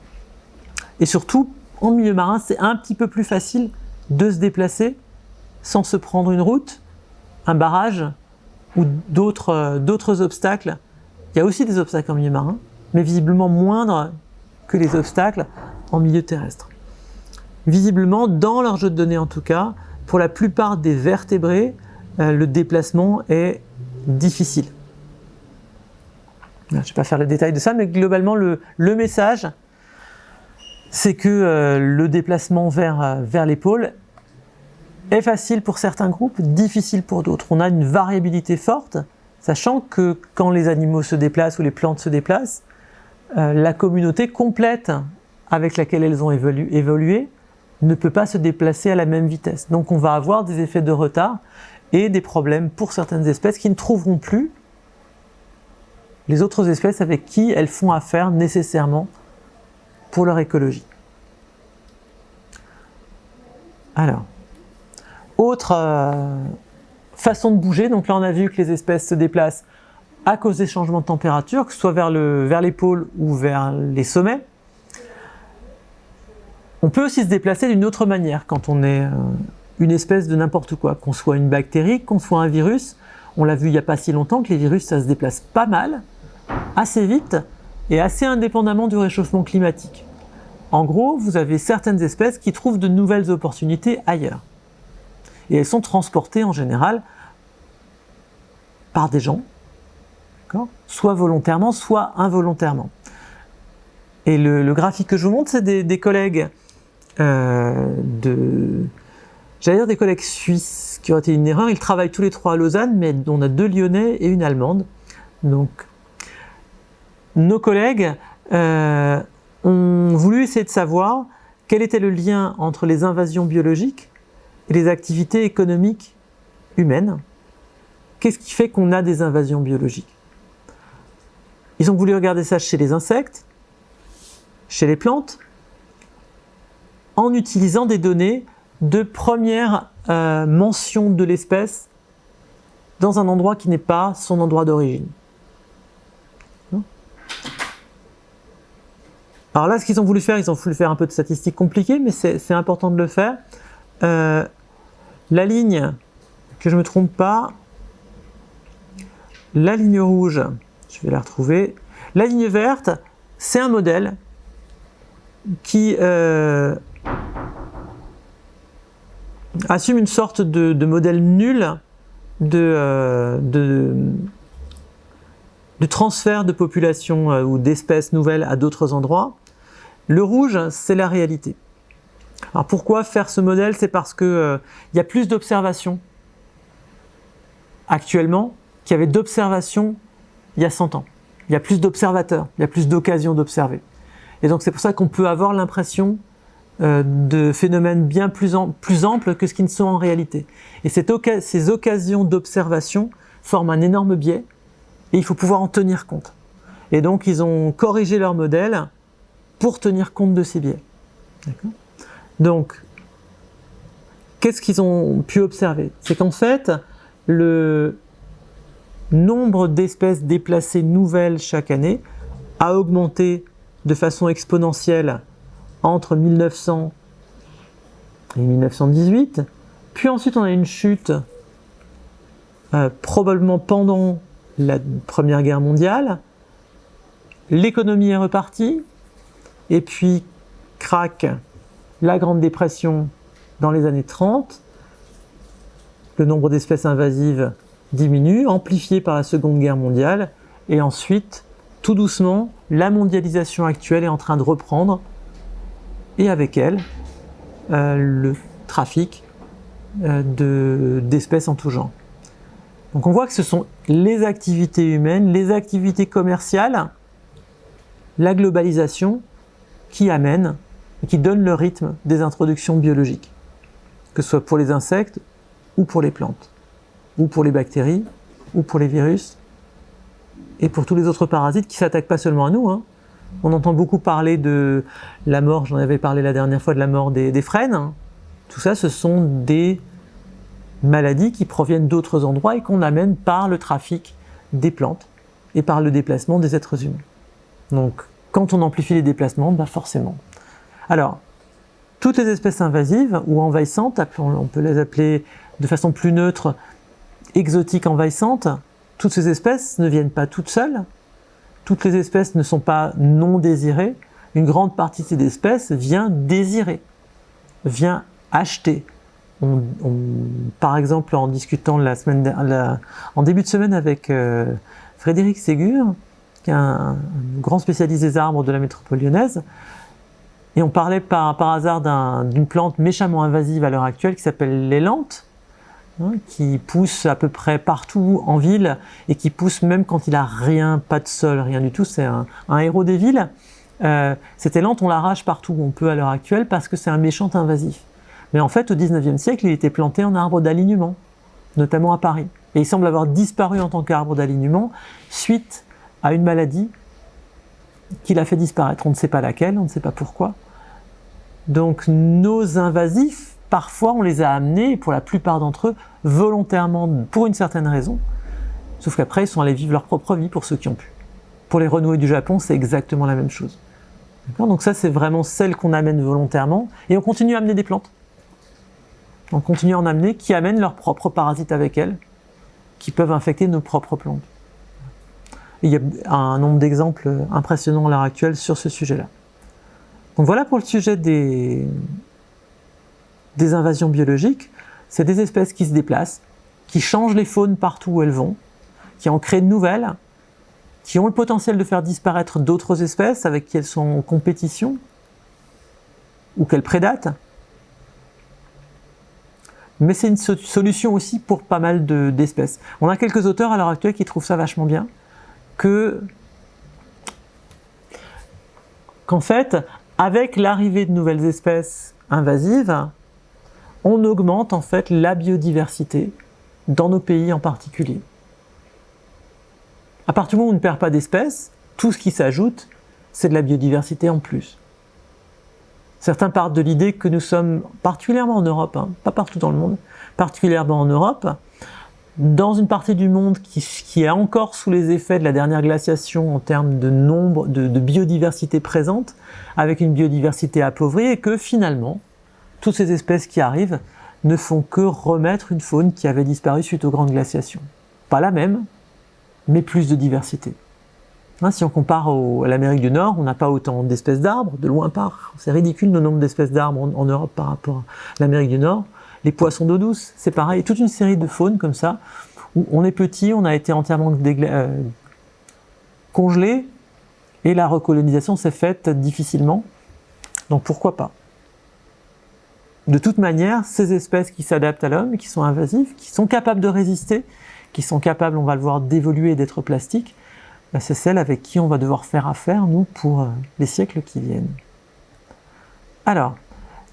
et surtout, en milieu marin, c'est un petit peu plus facile de se déplacer sans se prendre une route, un barrage ou d'autres obstacles. Il y a aussi des obstacles en milieu marin, mais visiblement moindres que les obstacles en milieu terrestre. Visiblement, dans leur jeu de données en tout cas, pour la plupart des vertébrés, le déplacement est difficile. Je ne vais pas faire le détail de ça, mais globalement, le message, c'est que le déplacement vers les pôles est facile pour certains groupes, difficile pour d'autres. On a une variabilité forte, sachant que quand les animaux se déplacent ou les plantes se déplacent, la communauté complète avec laquelle elles ont évolué ne peut pas se déplacer à la même vitesse. Donc on va avoir des effets de retard et des problèmes pour certaines espèces qui ne trouveront plus les autres espèces avec qui elles font affaire nécessairement pour leur écologie. Alors, autre façon de bouger, donc là on a vu que les espèces se déplacent à cause des changements de température, que ce soit vers les pôles ou vers les sommets. On peut aussi se déplacer d'une autre manière quand on est une espèce de n'importe quoi, qu'on soit une bactérie, qu'on soit un virus. On l'a vu il n'y a pas si longtemps que les virus, ça se déplace pas mal, assez vite et assez indépendamment du réchauffement climatique. En gros, vous avez certaines espèces qui trouvent de nouvelles opportunités ailleurs. Et elles sont transportées en général par des gens, soit volontairement, soit involontairement. Et le graphique que je vous montre, c'est des collègues j'allais dire des collègues suisses qui ont été une erreur. Ils travaillent tous les trois à Lausanne, mais on a 2 Lyonnais et une Allemande. Donc, nos collègues ont voulu essayer de savoir quel était le lien entre les invasions biologiques et les activités économiques humaines. Qu'est-ce qui fait qu'on a des invasions biologiques? Ils ont voulu regarder ça chez les insectes, chez les plantes, en utilisant des données de première mention de l'espèce dans un endroit qui n'est pas son endroit d'origine. Alors là, ce qu'ils ont voulu faire, ils ont voulu faire un peu de statistiques compliquées, mais c'est important de le faire. La ligne, que je ne me trompe pas, la ligne rouge, je vais la retrouver, la ligne verte, c'est un modèle qui assume une sorte de modèle nul de transfert de population ou d'espèces nouvelles à d'autres endroits. Le rouge, c'est la réalité. Alors pourquoi faire ce modèle? C'est parce que il y a plus d'observations actuellement qu'il y avait d'observations il y a 100 ans. Il y a plus d'observateurs, il y a plus d'occasions d'observer. Et donc c'est pour ça qu'on peut avoir l'impression de phénomènes bien plus amples que ce qu'ils ne sont en réalité. Et ces occasions d'observation forment un énorme biais et il faut pouvoir en tenir compte. Et donc ils ont corrigé leur modèle pour tenir compte de ces biais. D'accord ? Donc, qu'est-ce qu'ils ont pu observer? C'est qu'en fait, le nombre d'espèces déplacées nouvelles chaque année a augmenté de façon exponentielle entre 1900 et 1918, puis ensuite on a une chute probablement pendant la Première Guerre mondiale, l'économie est repartie, et puis crac, la Grande Dépression dans les années 30, le nombre d'espèces invasives diminue, amplifié par la Seconde Guerre mondiale, et ensuite, tout doucement, la mondialisation actuelle est en train de reprendre, et avec elle, le trafic d'espèces en tout genre. Donc on voit que ce sont les activités humaines, les activités commerciales, la globalisation qui amènent et qui donnent le rythme des introductions biologiques, que ce soit pour les insectes ou pour les plantes, ou pour les bactéries, ou pour les virus, et pour tous les autres parasites qui ne s'attaquent pas seulement à nous. Hein. On entend beaucoup parler de la mort, j'en avais parlé la dernière fois, de la mort des frênes. Hein. Tout ça, ce sont des maladies qui proviennent d'autres endroits et qu'on amène par le trafic des plantes et par le déplacement des êtres humains. Donc, quand on amplifie les déplacements, ben forcément. Alors, toutes les espèces invasives ou envahissantes, on peut les appeler de façon plus neutre, exotiques envahissantes, toutes ces espèces ne viennent pas toutes seules. Toutes les espèces ne sont pas non désirées. Une grande partie de ces espèces vient désirer, vient acheter. Par exemple, en discutant en début de semaine avec Frédéric Ségur, qui est un grand spécialiste des arbres de la métropole lyonnaise, et on parlait par hasard d'une plante méchamment invasive à l'heure actuelle qui s'appelle l'élante, hein, qui pousse à peu près partout en ville et qui pousse même quand il n'a rien, pas de sol, rien du tout. C'est un héros des villes. Cette élante, on l'arrache partout où on peut à l'heure actuelle parce que c'est un méchant invasif. Mais en fait, au 19e siècle, il était planté en arbre d'alignement, notamment à Paris. Et il semble avoir disparu en tant qu'arbre d'alignement suite à une maladie qui l'a fait disparaître. On ne sait pas laquelle, on ne sait pas pourquoi. Donc nos invasifs, parfois on les a amenés, pour la plupart d'entre eux, volontairement, pour une certaine raison. Sauf qu'après, ils sont allés vivre leur propre vie pour ceux qui ont pu. Pour les renoués du Japon, c'est exactement la même chose. Donc ça, c'est vraiment celle qu'on amène volontairement. Et on continue à amener des plantes. On continue à en amener qui amènent leurs propres parasites avec elles, qui peuvent infecter nos propres plantes. Et il y a un nombre d'exemples impressionnants à l'heure actuelle sur ce sujet-là. Donc voilà pour le sujet des invasions biologiques. C'est des espèces qui se déplacent, qui changent les faunes partout où elles vont, qui en créent de nouvelles, qui ont le potentiel de faire disparaître d'autres espèces avec qui elles sont en compétition ou qu'elles prédatent. Mais c'est une solution aussi pour pas mal d'espèces. On a quelques auteurs à l'heure actuelle qui trouvent ça vachement bien, qu'en fait, avec l'arrivée de nouvelles espèces invasives, on augmente en fait la biodiversité dans nos pays en particulier. À partir du moment où on ne perd pas d'espèces, tout ce qui s'ajoute, c'est de la biodiversité en plus. Certains partent de l'idée que nous sommes, particulièrement en Europe, hein, pas partout dans le monde, particulièrement en Europe, dans une partie du monde qui est encore sous les effets de la dernière glaciation en termes de nombre de biodiversité présente, avec une biodiversité appauvrie, et que finalement, toutes ces espèces qui arrivent ne font que remettre une faune qui avait disparu suite aux grandes glaciations. Pas la même, mais plus de diversité. Hein, si on compare à l'Amérique du Nord, on n'a pas autant d'espèces d'arbres, de loin par. C'est ridicule le nombre d'espèces d'arbres en Europe par rapport à l'Amérique du Nord. Les poissons d'eau douce, c'est pareil. Toute une série de faunes comme ça, où on est petit, on a été entièrement congelé, et la recolonisation s'est faite difficilement. Donc pourquoi pas? De toute manière, ces espèces qui s'adaptent à l'homme, qui sont invasives, qui sont capables de résister, qui sont capables, on va le voir, d'évoluer et d'être plastiques, c'est celles avec qui on va devoir faire affaire, nous, pour les siècles qui viennent. Alors,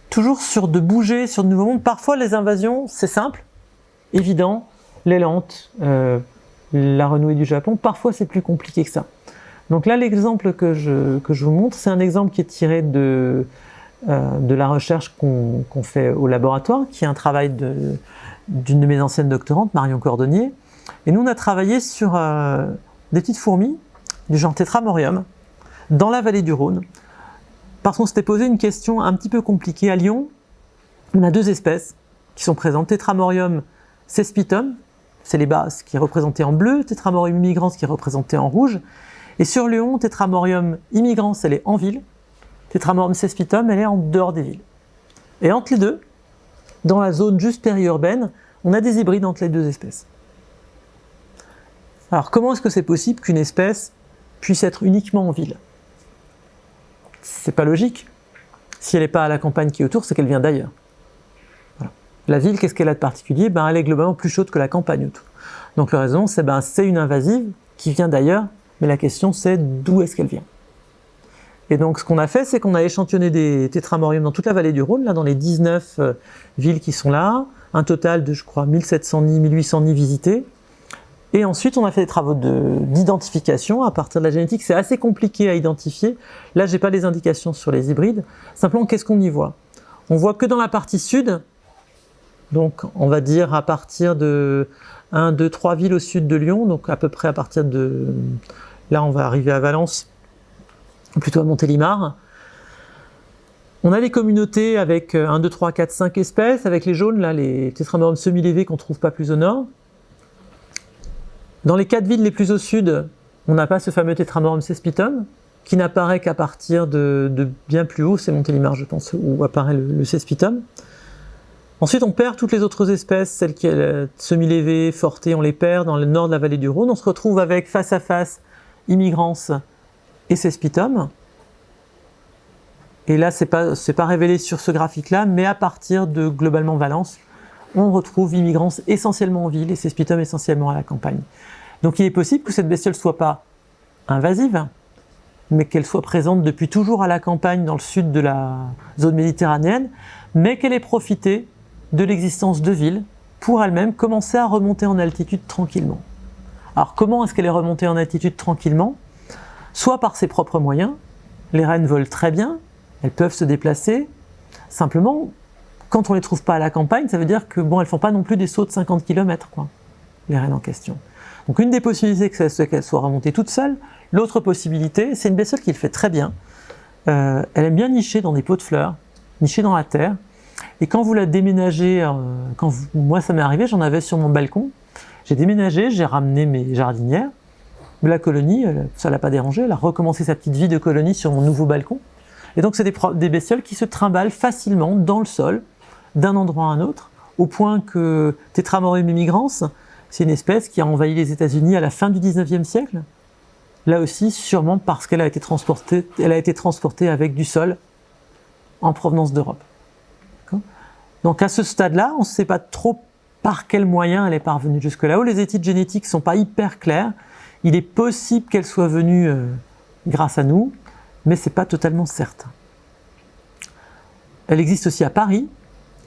toujours sur de bouger, sur de nouveaux mondes, parfois les invasions, c'est simple, évident, les lentes, la renouée du Japon, parfois c'est plus compliqué que ça. Donc là, l'exemple que je vous montre, c'est un exemple qui est tiré de la recherche qu'on fait au laboratoire, qui est un travail d'une de mes anciennes doctorantes, Marion Cordonnier. Et nous, on a travaillé sur des petites fourmis du genre Tetramorium dans la vallée du Rhône, parce qu'on s'était posé une question un petit peu compliquée. À Lyon, on a deux espèces qui sont présentes, Tetramorium cespitum, c'est les bases qui est représenté en bleu, Tetramorium immigrans qui est représenté en rouge, et sur Lyon, Tetramorium immigrans, elle est en ville, Tetramorium cespitum, elle est en dehors des villes. Et entre les deux, dans la zone juste périurbaine, on a des hybrides entre les deux espèces. Alors comment est-ce que c'est possible qu'une espèce puisse être uniquement en ville? C'est pas logique. Si elle n'est pas à la campagne qui est autour, c'est qu'elle vient d'ailleurs. Voilà. La ville, qu'est-ce qu'elle a de particulier? Elle est globalement plus chaude que la campagne autour. Donc la raison, c'est une invasive qui vient d'ailleurs, mais la question c'est d'où est-ce qu'elle vient? Et donc ce qu'on a fait, c'est qu'on a échantillonné des tétramoriums dans toute la vallée du Rhône, là, dans les 19 villes qui sont là, un total de, je crois, 1700 nids, 1800 nids visités. Et ensuite, on a fait des travaux d'identification à partir de la génétique. C'est assez compliqué à identifier. Là, j'ai pas les indications sur les hybrides. Simplement, qu'est-ce qu'on y voit? On voit que dans la partie sud, donc on va dire à partir de 1, 2, 3 villes au sud de Lyon, donc à peu près à partir de... Là, on va arriver à Valence, plutôt à Montélimar. On a les communautés avec 1, 2, 3, 4, 5 espèces, avec les jaunes, là, les Tetramorium semi-lévés qu'on ne trouve pas plus au nord. Dans les 4 villes les plus au sud, on n'a pas ce fameux Tetramorium cespitum, qui n'apparaît qu'à partir de bien plus haut, c'est Montélimar, je pense, où apparaît le cespitum. Ensuite, on perd toutes les autres espèces, celles qui sont semi-lévées, fortées, on les perd dans le nord de la vallée du Rhône. On se retrouve avec face à face immigrans et cespitum. Et là, c'est pas révélé sur ce graphique-là, mais à partir de globalement Valence, on retrouve immigrants essentiellement en ville et cespitum essentiellement à la campagne. Donc il est possible que cette bestiole ne soit pas invasive, mais qu'elle soit présente depuis toujours à la campagne dans le sud de la zone méditerranéenne, mais qu'elle ait profité de l'existence de villes pour elle-même commencer à remonter en altitude tranquillement. Alors comment est-ce qu'elle est remontée en altitude tranquillement? Soit par ses propres moyens, les rennes volent très bien, elles peuvent se déplacer, simplement, quand on ne les trouve pas à la campagne, ça veut dire que bon, elles ne font pas non plus des sauts de 50 km, quoi, les rennes en question. Donc une des possibilités, c'est qu'elle soit remontée toute seule. L'autre possibilité, c'est une bestiole qui le fait très bien. Elle aime bien nicher dans des pots de fleurs, nicher dans la terre. Et quand vous la déménagez, moi ça m'est arrivé, j'en avais sur mon balcon. J'ai déménagé, j'ai ramené mes jardinières. Mais la colonie, ça ne l'a pas dérangée, elle a recommencé sa petite vie de colonie sur mon nouveau balcon. Et donc c'est des bestioles qui se trimballent facilement dans le sol, d'un endroit à un autre, au point que Tetramorium immigrans, c'est une espèce qui a envahi les États-Unis à la fin du 19e siècle. Là aussi, sûrement parce qu'elle a été transportée avec du sol en provenance d'Europe. Donc à ce stade-là, on ne sait pas trop par quels moyens elle est parvenue jusque là-haut. Les études génétiques ne sont pas hyper claires. Il est possible qu'elle soit venue grâce à nous, mais ce n'est pas totalement certain. Elle existe aussi à Paris.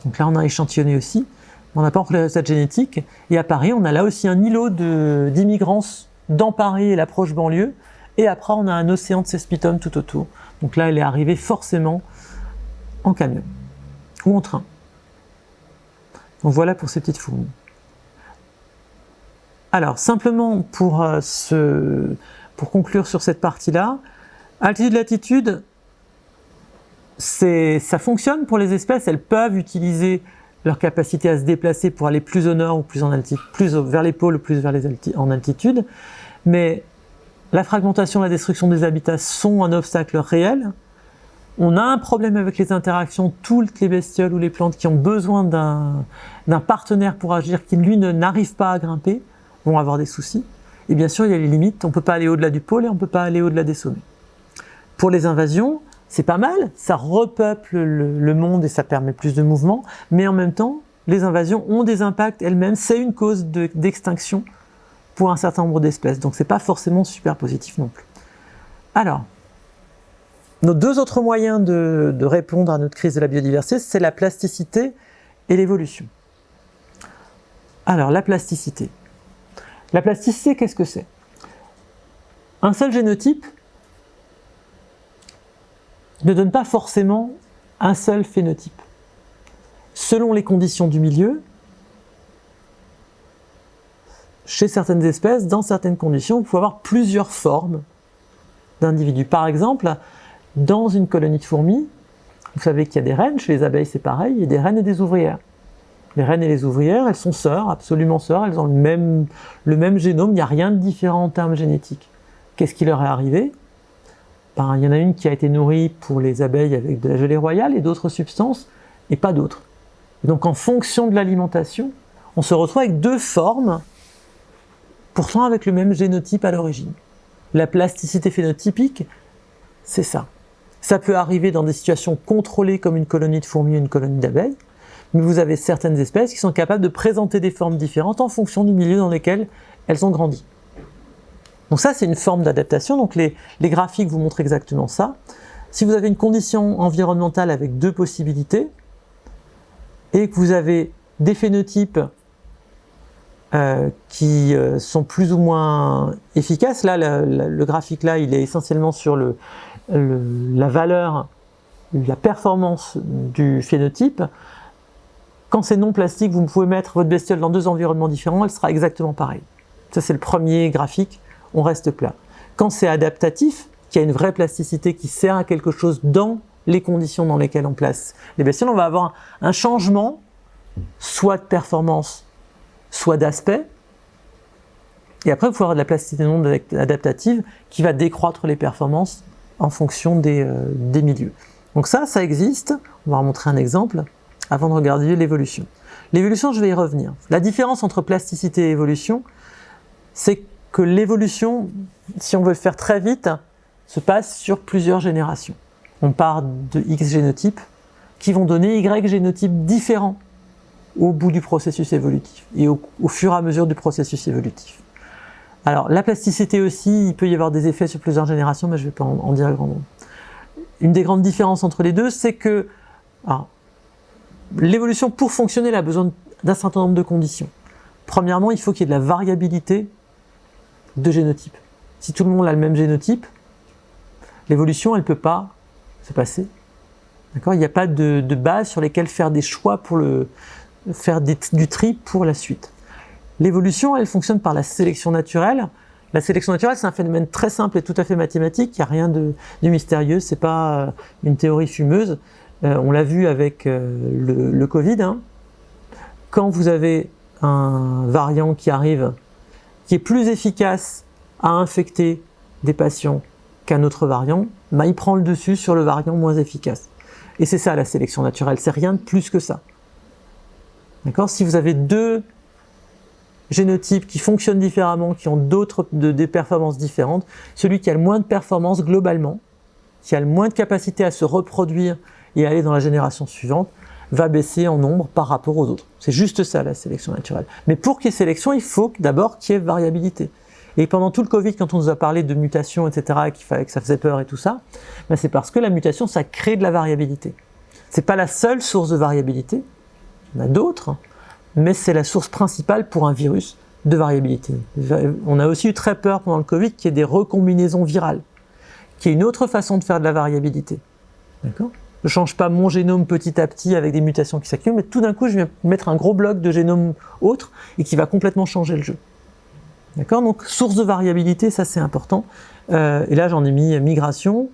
Donc là, on a échantillonné aussi. On n'a pas encore les résultats génétiques. Et à Paris, on a là aussi un îlot d'immigrants dans Paris et la proche banlieue. Et après, on a un océan de cespitum tout autour. Donc là, elle est arrivée forcément en camion ou en train. Donc voilà pour ces petites fourmis. Alors, simplement pour conclure sur cette partie-là, altitude-latitude, ça fonctionne pour les espèces, elles peuvent utiliser leur capacité à se déplacer pour aller plus au nord ou plus en altitude, plus vers les pôles ou plus en altitude, mais la fragmentation, la destruction des habitats sont un obstacle réel. On a un problème avec les interactions, toutes les bestioles ou les plantes qui ont besoin d'un partenaire pour agir, qui lui n'arrive pas à grimper, vont avoir des soucis. Et bien sûr, il y a les limites, on ne peut pas aller au-delà du pôle et on ne peut pas aller au-delà des sommets. Pour les invasions, c'est pas mal, ça repeuple le monde et ça permet plus de mouvement, mais en même temps, les invasions ont des impacts elles-mêmes, c'est une cause d'extinction pour un certain nombre d'espèces, donc c'est pas forcément super positif non plus. Alors, nos deux autres moyens de répondre à notre crise de la biodiversité, c'est la plasticité et l'évolution. Alors, la plasticité. La plasticité, qu'est-ce que c'est? Un seul génotype ne donne pas forcément un seul phénotype. Selon les conditions du milieu, chez certaines espèces, dans certaines conditions, vous pouvez avoir plusieurs formes d'individus. Par exemple, dans une colonie de fourmis, vous savez qu'il y a des reines, chez les abeilles c'est pareil, il y a des reines et des ouvrières. Les reines et les ouvrières, elles sont sœurs, absolument sœurs, elles ont le même génome, il n'y a rien de différent en termes génétiques. Qu'est-ce qui leur est arrivé? Il y en a une qui a été nourrie pour les abeilles avec de la gelée royale et d'autres substances, et pas d'autres. Donc en fonction de l'alimentation, on se retrouve avec deux formes, pourtant avec le même génotype à l'origine. La plasticité phénotypique, c'est ça. Ça peut arriver dans des situations contrôlées comme une colonie de fourmis ou une colonie d'abeilles, mais vous avez certaines espèces qui sont capables de présenter des formes différentes en fonction du milieu dans lequel elles ont grandi. Donc ça, c'est une forme d'adaptation. Donc les graphiques vous montrent exactement ça. Si vous avez une condition environnementale avec deux possibilités, et que vous avez des phénotypes qui sont plus ou moins efficaces, là, le graphique là, il est essentiellement sur la valeur, la performance du phénotype. Quand c'est non plastique, vous pouvez mettre votre bestiole dans deux environnements différents, elle sera exactement pareille. Ça, c'est le premier graphique, on reste plat. Quand c'est adaptatif, qu'il y a une vraie plasticité qui sert à quelque chose dans les conditions dans lesquelles on place les bestioles, on va avoir un changement, soit de performance, soit d'aspect. Et après, vous pouvez avoir de la plasticité non adaptative qui va décroître les performances en fonction des milieux. Donc ça existe. On va remontrer un exemple avant de regarder l'évolution. L'évolution, je vais y revenir. La différence entre plasticité et évolution, c'est que l'évolution, si on veut le faire très vite, se passe sur plusieurs générations. On part de X génotypes qui vont donner Y génotypes différents au bout du processus évolutif et au fur et à mesure du processus évolutif. Alors, la plasticité aussi, il peut y avoir des effets sur plusieurs générations, mais je ne vais pas en dire grand nombre. Une des grandes différences entre les deux, c'est que l'évolution, pour fonctionner, elle a besoin d'un certain nombre de conditions. Premièrement, il faut qu'il y ait de la variabilité de génotype. Si tout le monde a le même génotype, l'évolution, elle ne peut pas se passer. D'accord ? Il n'y a pas de base sur lesquelles faire des choix pour faire du tri pour la suite. L'évolution, elle fonctionne par la sélection naturelle. La sélection naturelle, c'est un phénomène très simple et tout à fait mathématique. Il n'y a rien de mystérieux. C'est pas une théorie fumeuse. On l'a vu avec le Covid. Hein. Quand vous avez un variant qui arrive, qui est plus efficace à infecter des patients qu'un autre variant, il prend le dessus sur le variant moins efficace. Et c'est ça la sélection naturelle, c'est rien de plus que ça. D'accord ? Si vous avez deux génotypes qui fonctionnent différemment, qui ont des performances différentes, celui qui a le moins de performances globalement, qui a le moins de capacité à se reproduire et à aller dans la génération suivante, va baisser en nombre par rapport aux autres. C'est juste ça la sélection naturelle. Mais pour qu'il y ait sélection, il faut d'abord qu'il y ait variabilité. Et pendant tout le Covid, quand on nous a parlé de mutation, etc., que ça faisait peur et tout ça, c'est parce que la mutation, ça crée de la variabilité. C'est pas la seule source de variabilité, il y en a d'autres, mais c'est la source principale pour un virus de variabilité. On a aussi eu très peur pendant le Covid qu'il y ait des recombinaisons virales, qui est une autre façon de faire de la variabilité. D'accord ? Je ne change pas mon génome petit à petit avec des mutations qui s'accumulent, mais tout d'un coup, je viens mettre un gros bloc de génome autre et qui va complètement changer le jeu. D'accord? Donc, source de variabilité, ça c'est important. Et là, j'en ai mis migration.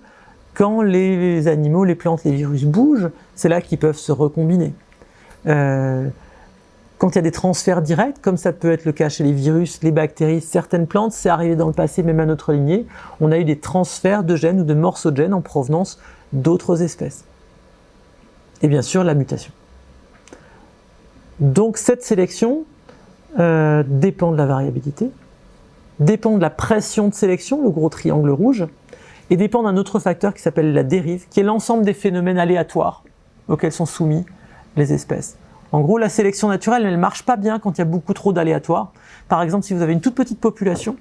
Quand les animaux, les plantes, les virus bougent, c'est là qu'ils peuvent se recombiner. Quand il y a des transferts directs, comme ça peut être le cas chez les virus, les bactéries, certaines plantes, c'est arrivé dans le passé, même à notre lignée, on a eu des transferts de gènes ou de morceaux de gènes en provenance d'autres espèces. Et bien sûr, la mutation. Donc cette sélection dépend de la variabilité, dépend de la pression de sélection, le gros triangle rouge, et dépend d'un autre facteur qui s'appelle la dérive, qui est l'ensemble des phénomènes aléatoires auxquels sont soumis les espèces. En gros, la sélection naturelle, elle ne marche pas bien quand il y a beaucoup trop d'aléatoires. Par exemple, si vous avez une toute petite population,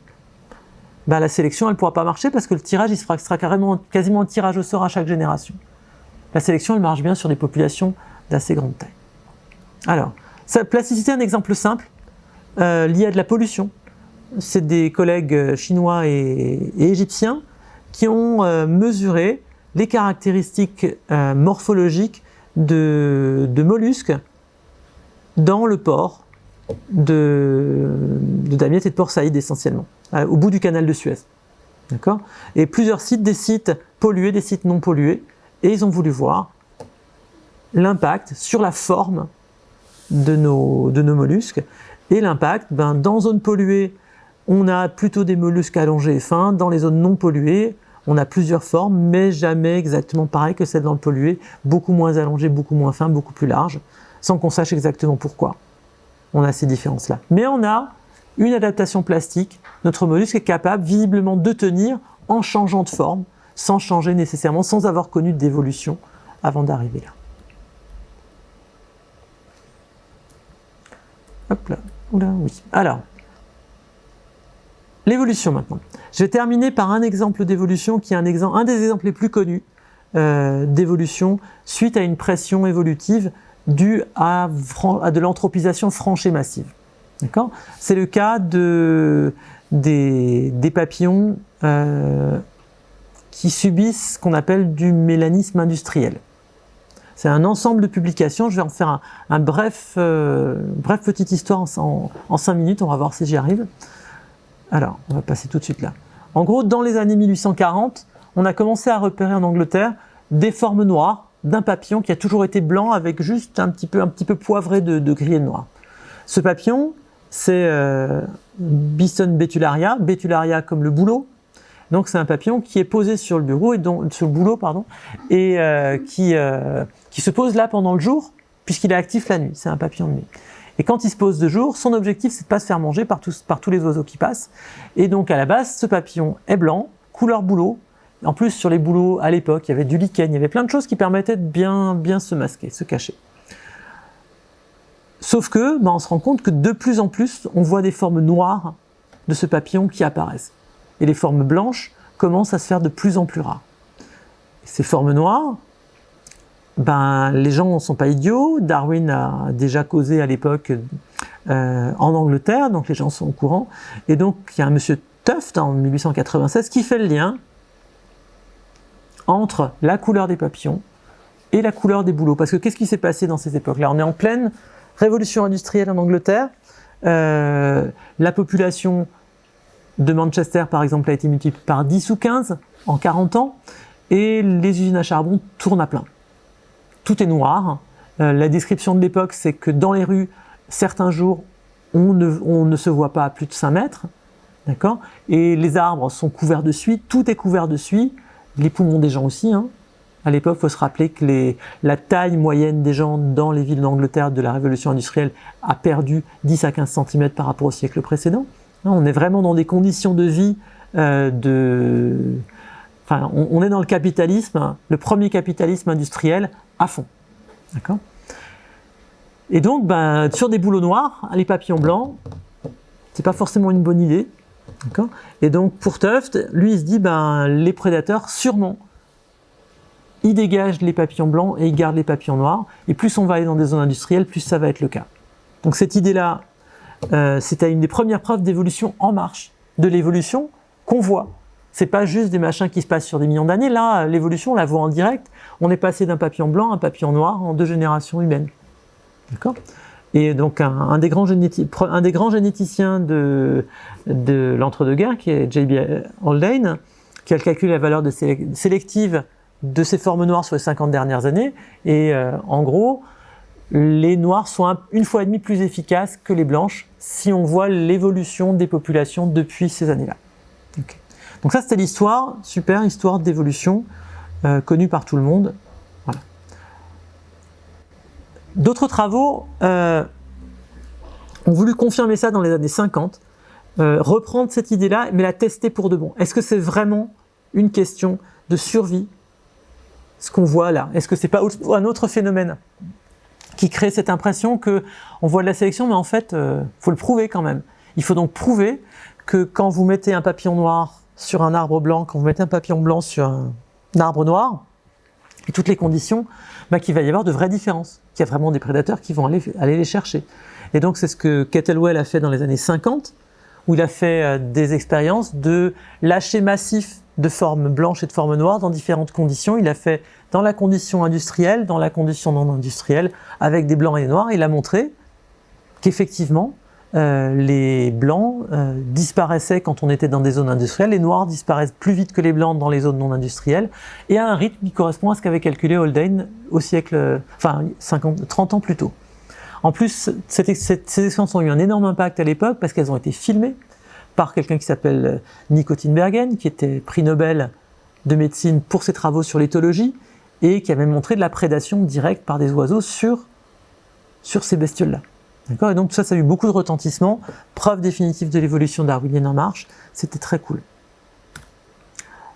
ben, la sélection, elle ne pourra pas marcher parce que le tirage, il sera quasiment un tirage au sort à chaque génération. La sélection, elle marche bien sur des populations d'assez grande taille. Alors, plasticité, un exemple simple, lié à de la pollution. C'est des collègues chinois et égyptiens qui ont mesuré les caractéristiques morphologiques de mollusques dans le port de Damiette et de Port Saïd essentiellement, au bout du canal de Suez. D'accord ? Et plusieurs sites, des sites pollués, des sites non pollués, et ils ont voulu voir l'impact sur la forme de nos mollusques. Et l'impact, ben, dans zone polluée, on a plutôt des mollusques allongés et fins. Dans les zones non polluées, on a plusieurs formes, mais jamais exactement pareil que celles dans le pollué, beaucoup moins allongées, beaucoup moins fins, beaucoup plus larges, sans qu'on sache exactement pourquoi on a ces différences-là. Mais on a une adaptation plastique. Notre mollusque est capable visiblement de tenir en changeant de forme, sans changer nécessairement, sans avoir connu d'évolution avant d'arriver là. Hop là, oula, oui. Alors, l'évolution maintenant. Je vais terminer par un exemple d'évolution qui est un des exemples les plus connus d'évolution suite à une pression évolutive due à de l'anthropisation franche et massive. D'accord ? C'est le cas des papillons qui subissent ce qu'on appelle du mélanisme industriel. C'est un ensemble de publications, je vais en faire un bref petite histoire en 5 minutes, on va voir si j'y arrive. Alors, on va passer tout de suite là. En gros, dans les années 1840, on a commencé à repérer en Angleterre des formes noires d'un papillon qui a toujours été blanc avec juste un petit peu poivré de gris et de noir. Ce papillon, c'est Bisson betularia, betularia comme le bouleau. Donc c'est un papillon qui est posé sur le bureau sur le boulot et qui se pose là pendant le jour puisqu'il est actif la nuit. C'est un papillon de nuit. Et quand il se pose de jour, son objectif c'est de pas se faire manger par tous les oiseaux qui passent. Et donc à la base, ce papillon est blanc, couleur bouleau. En plus sur les bouleaux à l'époque, il y avait du lichen, il y avait plein de choses qui permettaient de bien se masquer, se cacher. Sauf que, on se rend compte que de plus en plus, on voit des formes noires de ce papillon qui apparaissent. Et les formes blanches commencent à se faire de plus en plus rares. Et ces formes noires, les gens ne sont pas idiots. Darwin a déjà causé à l'époque en Angleterre, donc les gens sont au courant. Et donc, il y a un monsieur Tufts en 1896 qui fait le lien entre la couleur des papillons et la couleur des bouleaux. Parce que qu'est-ce qui s'est passé dans ces époques-là ? On est en pleine révolution industrielle en Angleterre. La population de Manchester, par exemple, a été multipliée par 10 ou 15 en 40 ans, et les usines à charbon tournent à plein. Tout est noir. La description de l'époque, c'est que dans les rues, certains jours, on ne se voit pas à plus de 5 mètres, d'accord ? Et les arbres sont couverts de suie, tout est couvert de suie, les poumons des gens aussi. À l'époque, il faut se rappeler que la taille moyenne des gens dans les villes d'Angleterre de la Révolution industrielle a perdu 10 à 15 cm par rapport au siècle précédent. On est vraiment dans des conditions de vie on est dans le capitalisme, le premier capitalisme industriel à fond. D'accord ? Et donc, sur des bouleaux noirs, les papillons blancs, c'est pas forcément une bonne idée. D'accord ? Et donc, pour Tufts, lui, il se dit, les prédateurs, sûrement, ils dégagent les papillons blancs et ils gardent les papillons noirs. Et plus on va aller dans des zones industrielles, plus ça va être le cas. Donc, cette idée-là, c'était une des premières preuves d'évolution en marche, de l'évolution qu'on voit. C'est pas juste des machins qui se passent sur des millions d'années. Là, l'évolution, on la voit en direct. On est passé d'un papillon blanc à un papillon noir en 2 générations humaines. D'accord ? Et donc, un des grands généticiens de l'entre-deux-guerres, qui est J.B. Haldane, qui a calculé la valeur sélective de ces formes noires sur les 50 dernières années. Et en gros, les noirs sont 1,5 fois plus efficaces que les blanches si on voit l'évolution des populations depuis ces années-là. Okay. Donc ça, c'était l'histoire, super histoire d'évolution connue par tout le monde. Voilà. D'autres travaux ont voulu confirmer ça dans les années 50, reprendre cette idée-là, mais la tester pour de bon. Est-ce que c'est vraiment une question de survie, ce qu'on voit là? Est-ce que c'est pas un autre phénomène qui crée cette impression qu'on voit de la sélection, mais en fait, faut le prouver quand même. Il faut donc prouver que quand vous mettez un papillon noir sur un arbre blanc, quand vous mettez un papillon blanc sur un arbre noir, et toutes les conditions, qu'il va y avoir de vraies différences, qu'il y a vraiment des prédateurs qui vont aller les chercher. Et donc c'est ce que Kettlewell a fait dans les années 50, où il a fait des expériences de lâcher massif de formes blanches et de formes noires dans différentes conditions. Il a fait dans la condition industrielle, dans la condition non industrielle, avec des blancs et des noirs. Il a montré qu'effectivement, les blancs disparaissaient quand on était dans des zones industrielles, les noirs disparaissent plus vite que les blancs dans les zones non industrielles, et à un rythme qui correspond à ce qu'avait calculé Haldane au siècle, 30 ans plus tôt. En plus, ces expériences ont eu un énorme impact à l'époque parce qu'elles ont été filmées par quelqu'un qui s'appelle Nico Tinbergen, qui était prix Nobel de médecine pour ses travaux sur l'éthologie, et qui avait montré de la prédation directe par des oiseaux sur ces bestioles-là. D'accord ? Et donc ça a eu beaucoup de retentissement, preuve définitive de l'évolution darwinienne en marche, c'était très cool.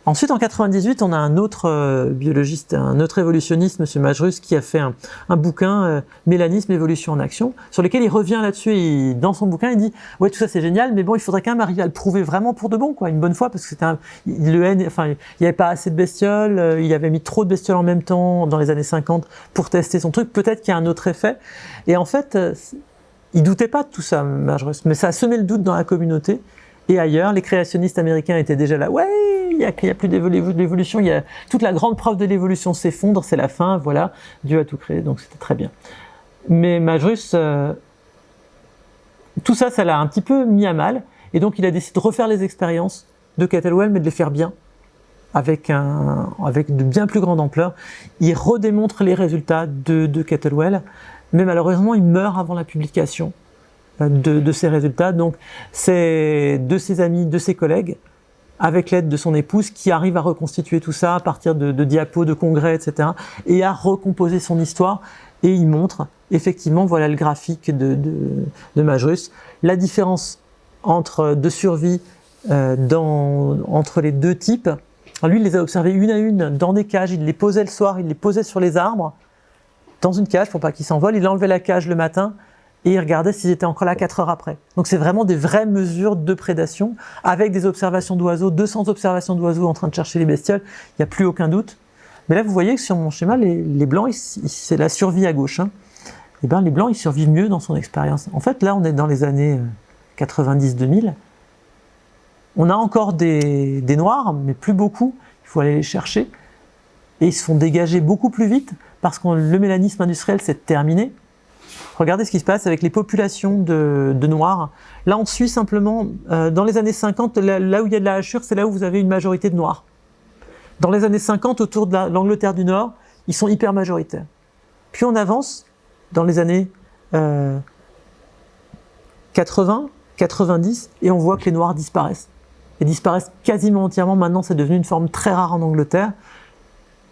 Ensuite, en 98, on a un autre biologiste, un autre évolutionniste, M. Majrus, qui a fait un bouquin, Mélanisme, évolution en action, sur lequel il revient là-dessus, et dans son bouquin, il dit « Ouais, tout ça c'est génial, mais bon, il faudrait quand même arriver à le prouver vraiment pour de bon, quoi, une bonne fois, parce que il n'y avait pas assez de bestioles, il avait mis trop de bestioles en même temps, dans les années 50, pour tester son truc, peut-être qu'il y a un autre effet. » Et en fait, il doutait pas de tout ça, Majrus, mais ça a semé le doute dans la communauté, et ailleurs, les créationnistes américains étaient déjà là. Ouais, il y a plus d'évolution, toute la grande preuve de l'évolution s'effondre, c'est la fin, voilà, Dieu a tout créé, donc c'était très bien. Mais Majrus, tout ça, ça l'a un petit peu mis à mal, et donc il a décidé de refaire les expériences de Kettlewell, mais de les faire bien, avec de bien plus grande ampleur. Il redémontre les résultats de Kettlewell, mais malheureusement, il meurt avant la publication de ses résultats. Donc c'est de ses amis, de ses collègues, avec l'aide de son épouse, qui arrive à reconstituer tout ça à partir de diapos, de congrès, etc. et à recomposer son histoire. Et il montre, effectivement, voilà le graphique de Majrus, la différence de survie entre les deux types. Alors lui, il les a observés une à une dans des cages, il les posait le soir, il les posait sur les arbres, dans une cage pour pas qu'ils s'envolent, il enlevait la cage le matin, et il regardait s'ils étaient encore là 4 heures après. Donc c'est vraiment des vraies mesures de prédation, avec des observations d'oiseaux, 200 observations d'oiseaux en train de chercher les bestioles, il n'y a plus aucun doute. Mais là vous voyez que sur mon schéma, les blancs, c'est la survie à gauche. Et bien les blancs, ils survivent mieux dans son expérience. En fait là on est dans les années 90-2000, on a encore des noirs, mais plus beaucoup, il faut aller les chercher, et ils se font dégager beaucoup plus vite, parce que le mélanisme industriel s'est terminé. Regardez ce qui se passe avec les populations de noirs. Là, on suit simplement, dans les années 50, là où il y a de la hachure, c'est là où vous avez une majorité de noirs. Dans les années 50, autour de l'Angleterre du Nord, ils sont hyper majoritaires. Puis on avance dans les années 80, 90, et on voit que les noirs disparaissent. Et disparaissent quasiment entièrement. Maintenant, c'est devenu une forme très rare en Angleterre.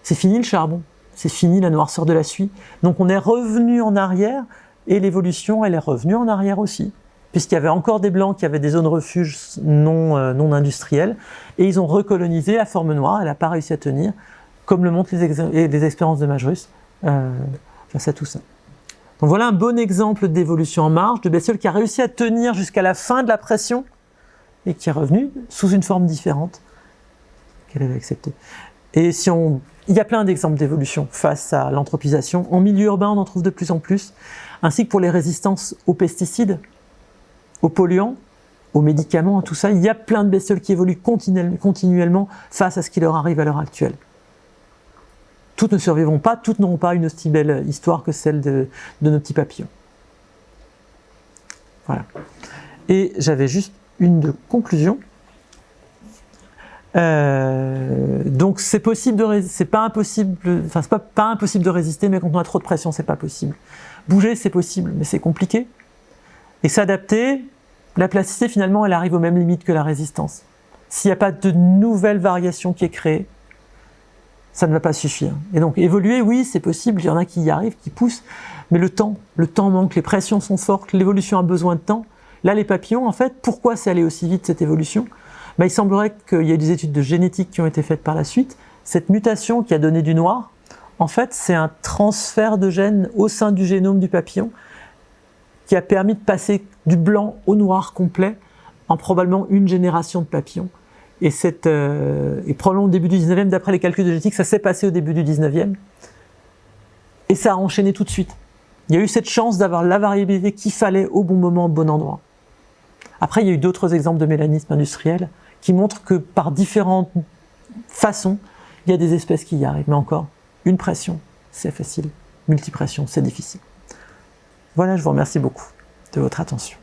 C'est fini le charbon. C'est fini la noirceur de la suie. Donc on est revenu en arrière, et l'évolution, elle est revenue en arrière aussi, puisqu'il y avait encore des blancs qui avaient des zones refuges non industrielles, et ils ont recolonisé la forme noire, elle n'a pas réussi à tenir, comme le montrent les expériences de Majrus face à tout ça. Donc voilà un bon exemple d'évolution en marche, de bestiole qui a réussi à tenir jusqu'à la fin de la pression, et qui est revenu sous une forme différente qu'elle avait acceptée. Et il y a plein d'exemples d'évolution face à l'anthropisation. En milieu urbain, on en trouve de plus en plus, ainsi que pour les résistances aux pesticides, aux polluants, aux médicaments, à tout ça. Il y a plein de bestioles qui évoluent continuellement face à ce qui leur arrive à l'heure actuelle. Toutes ne survivront pas, toutes n'auront pas une aussi belle histoire que celle de nos petits papillons. Voilà. Et j'avais juste une conclusion. Donc c'est possible c'est pas impossible, enfin c'est pas impossible de résister, mais quand on a trop de pression, c'est pas possible. Bouger, c'est possible, mais c'est compliqué. Et s'adapter, la plasticité finalement, elle arrive aux mêmes limites que la résistance. S'il n'y a pas de nouvelle variation qui est créée, ça ne va pas suffire. Et donc évoluer, oui, c'est possible, il y en a qui y arrivent, qui poussent, mais le temps manque, les pressions sont fortes, l'évolution a besoin de temps. Là, les papillons, en fait, pourquoi c'est allé aussi vite cette évolution ? Il semblerait qu'il y ait des études de génétique qui ont été faites par la suite. Cette mutation qui a donné du noir, en fait, c'est un transfert de gènes au sein du génome du papillon qui a permis de passer du blanc au noir complet en probablement une génération de papillons. Et probablement au début du 19e, d'après les calculs de génétique, ça s'est passé au début du 19e. Et ça a enchaîné tout de suite. Il y a eu cette chance d'avoir la variabilité qu'il fallait au bon moment, au bon endroit. Après, il y a eu d'autres exemples de mélanisme industriel qui montrent que par différentes façons, il y a des espèces qui y arrivent. Mais encore, une pression, c'est facile. Multipression, c'est difficile. Voilà, je vous remercie beaucoup de votre attention.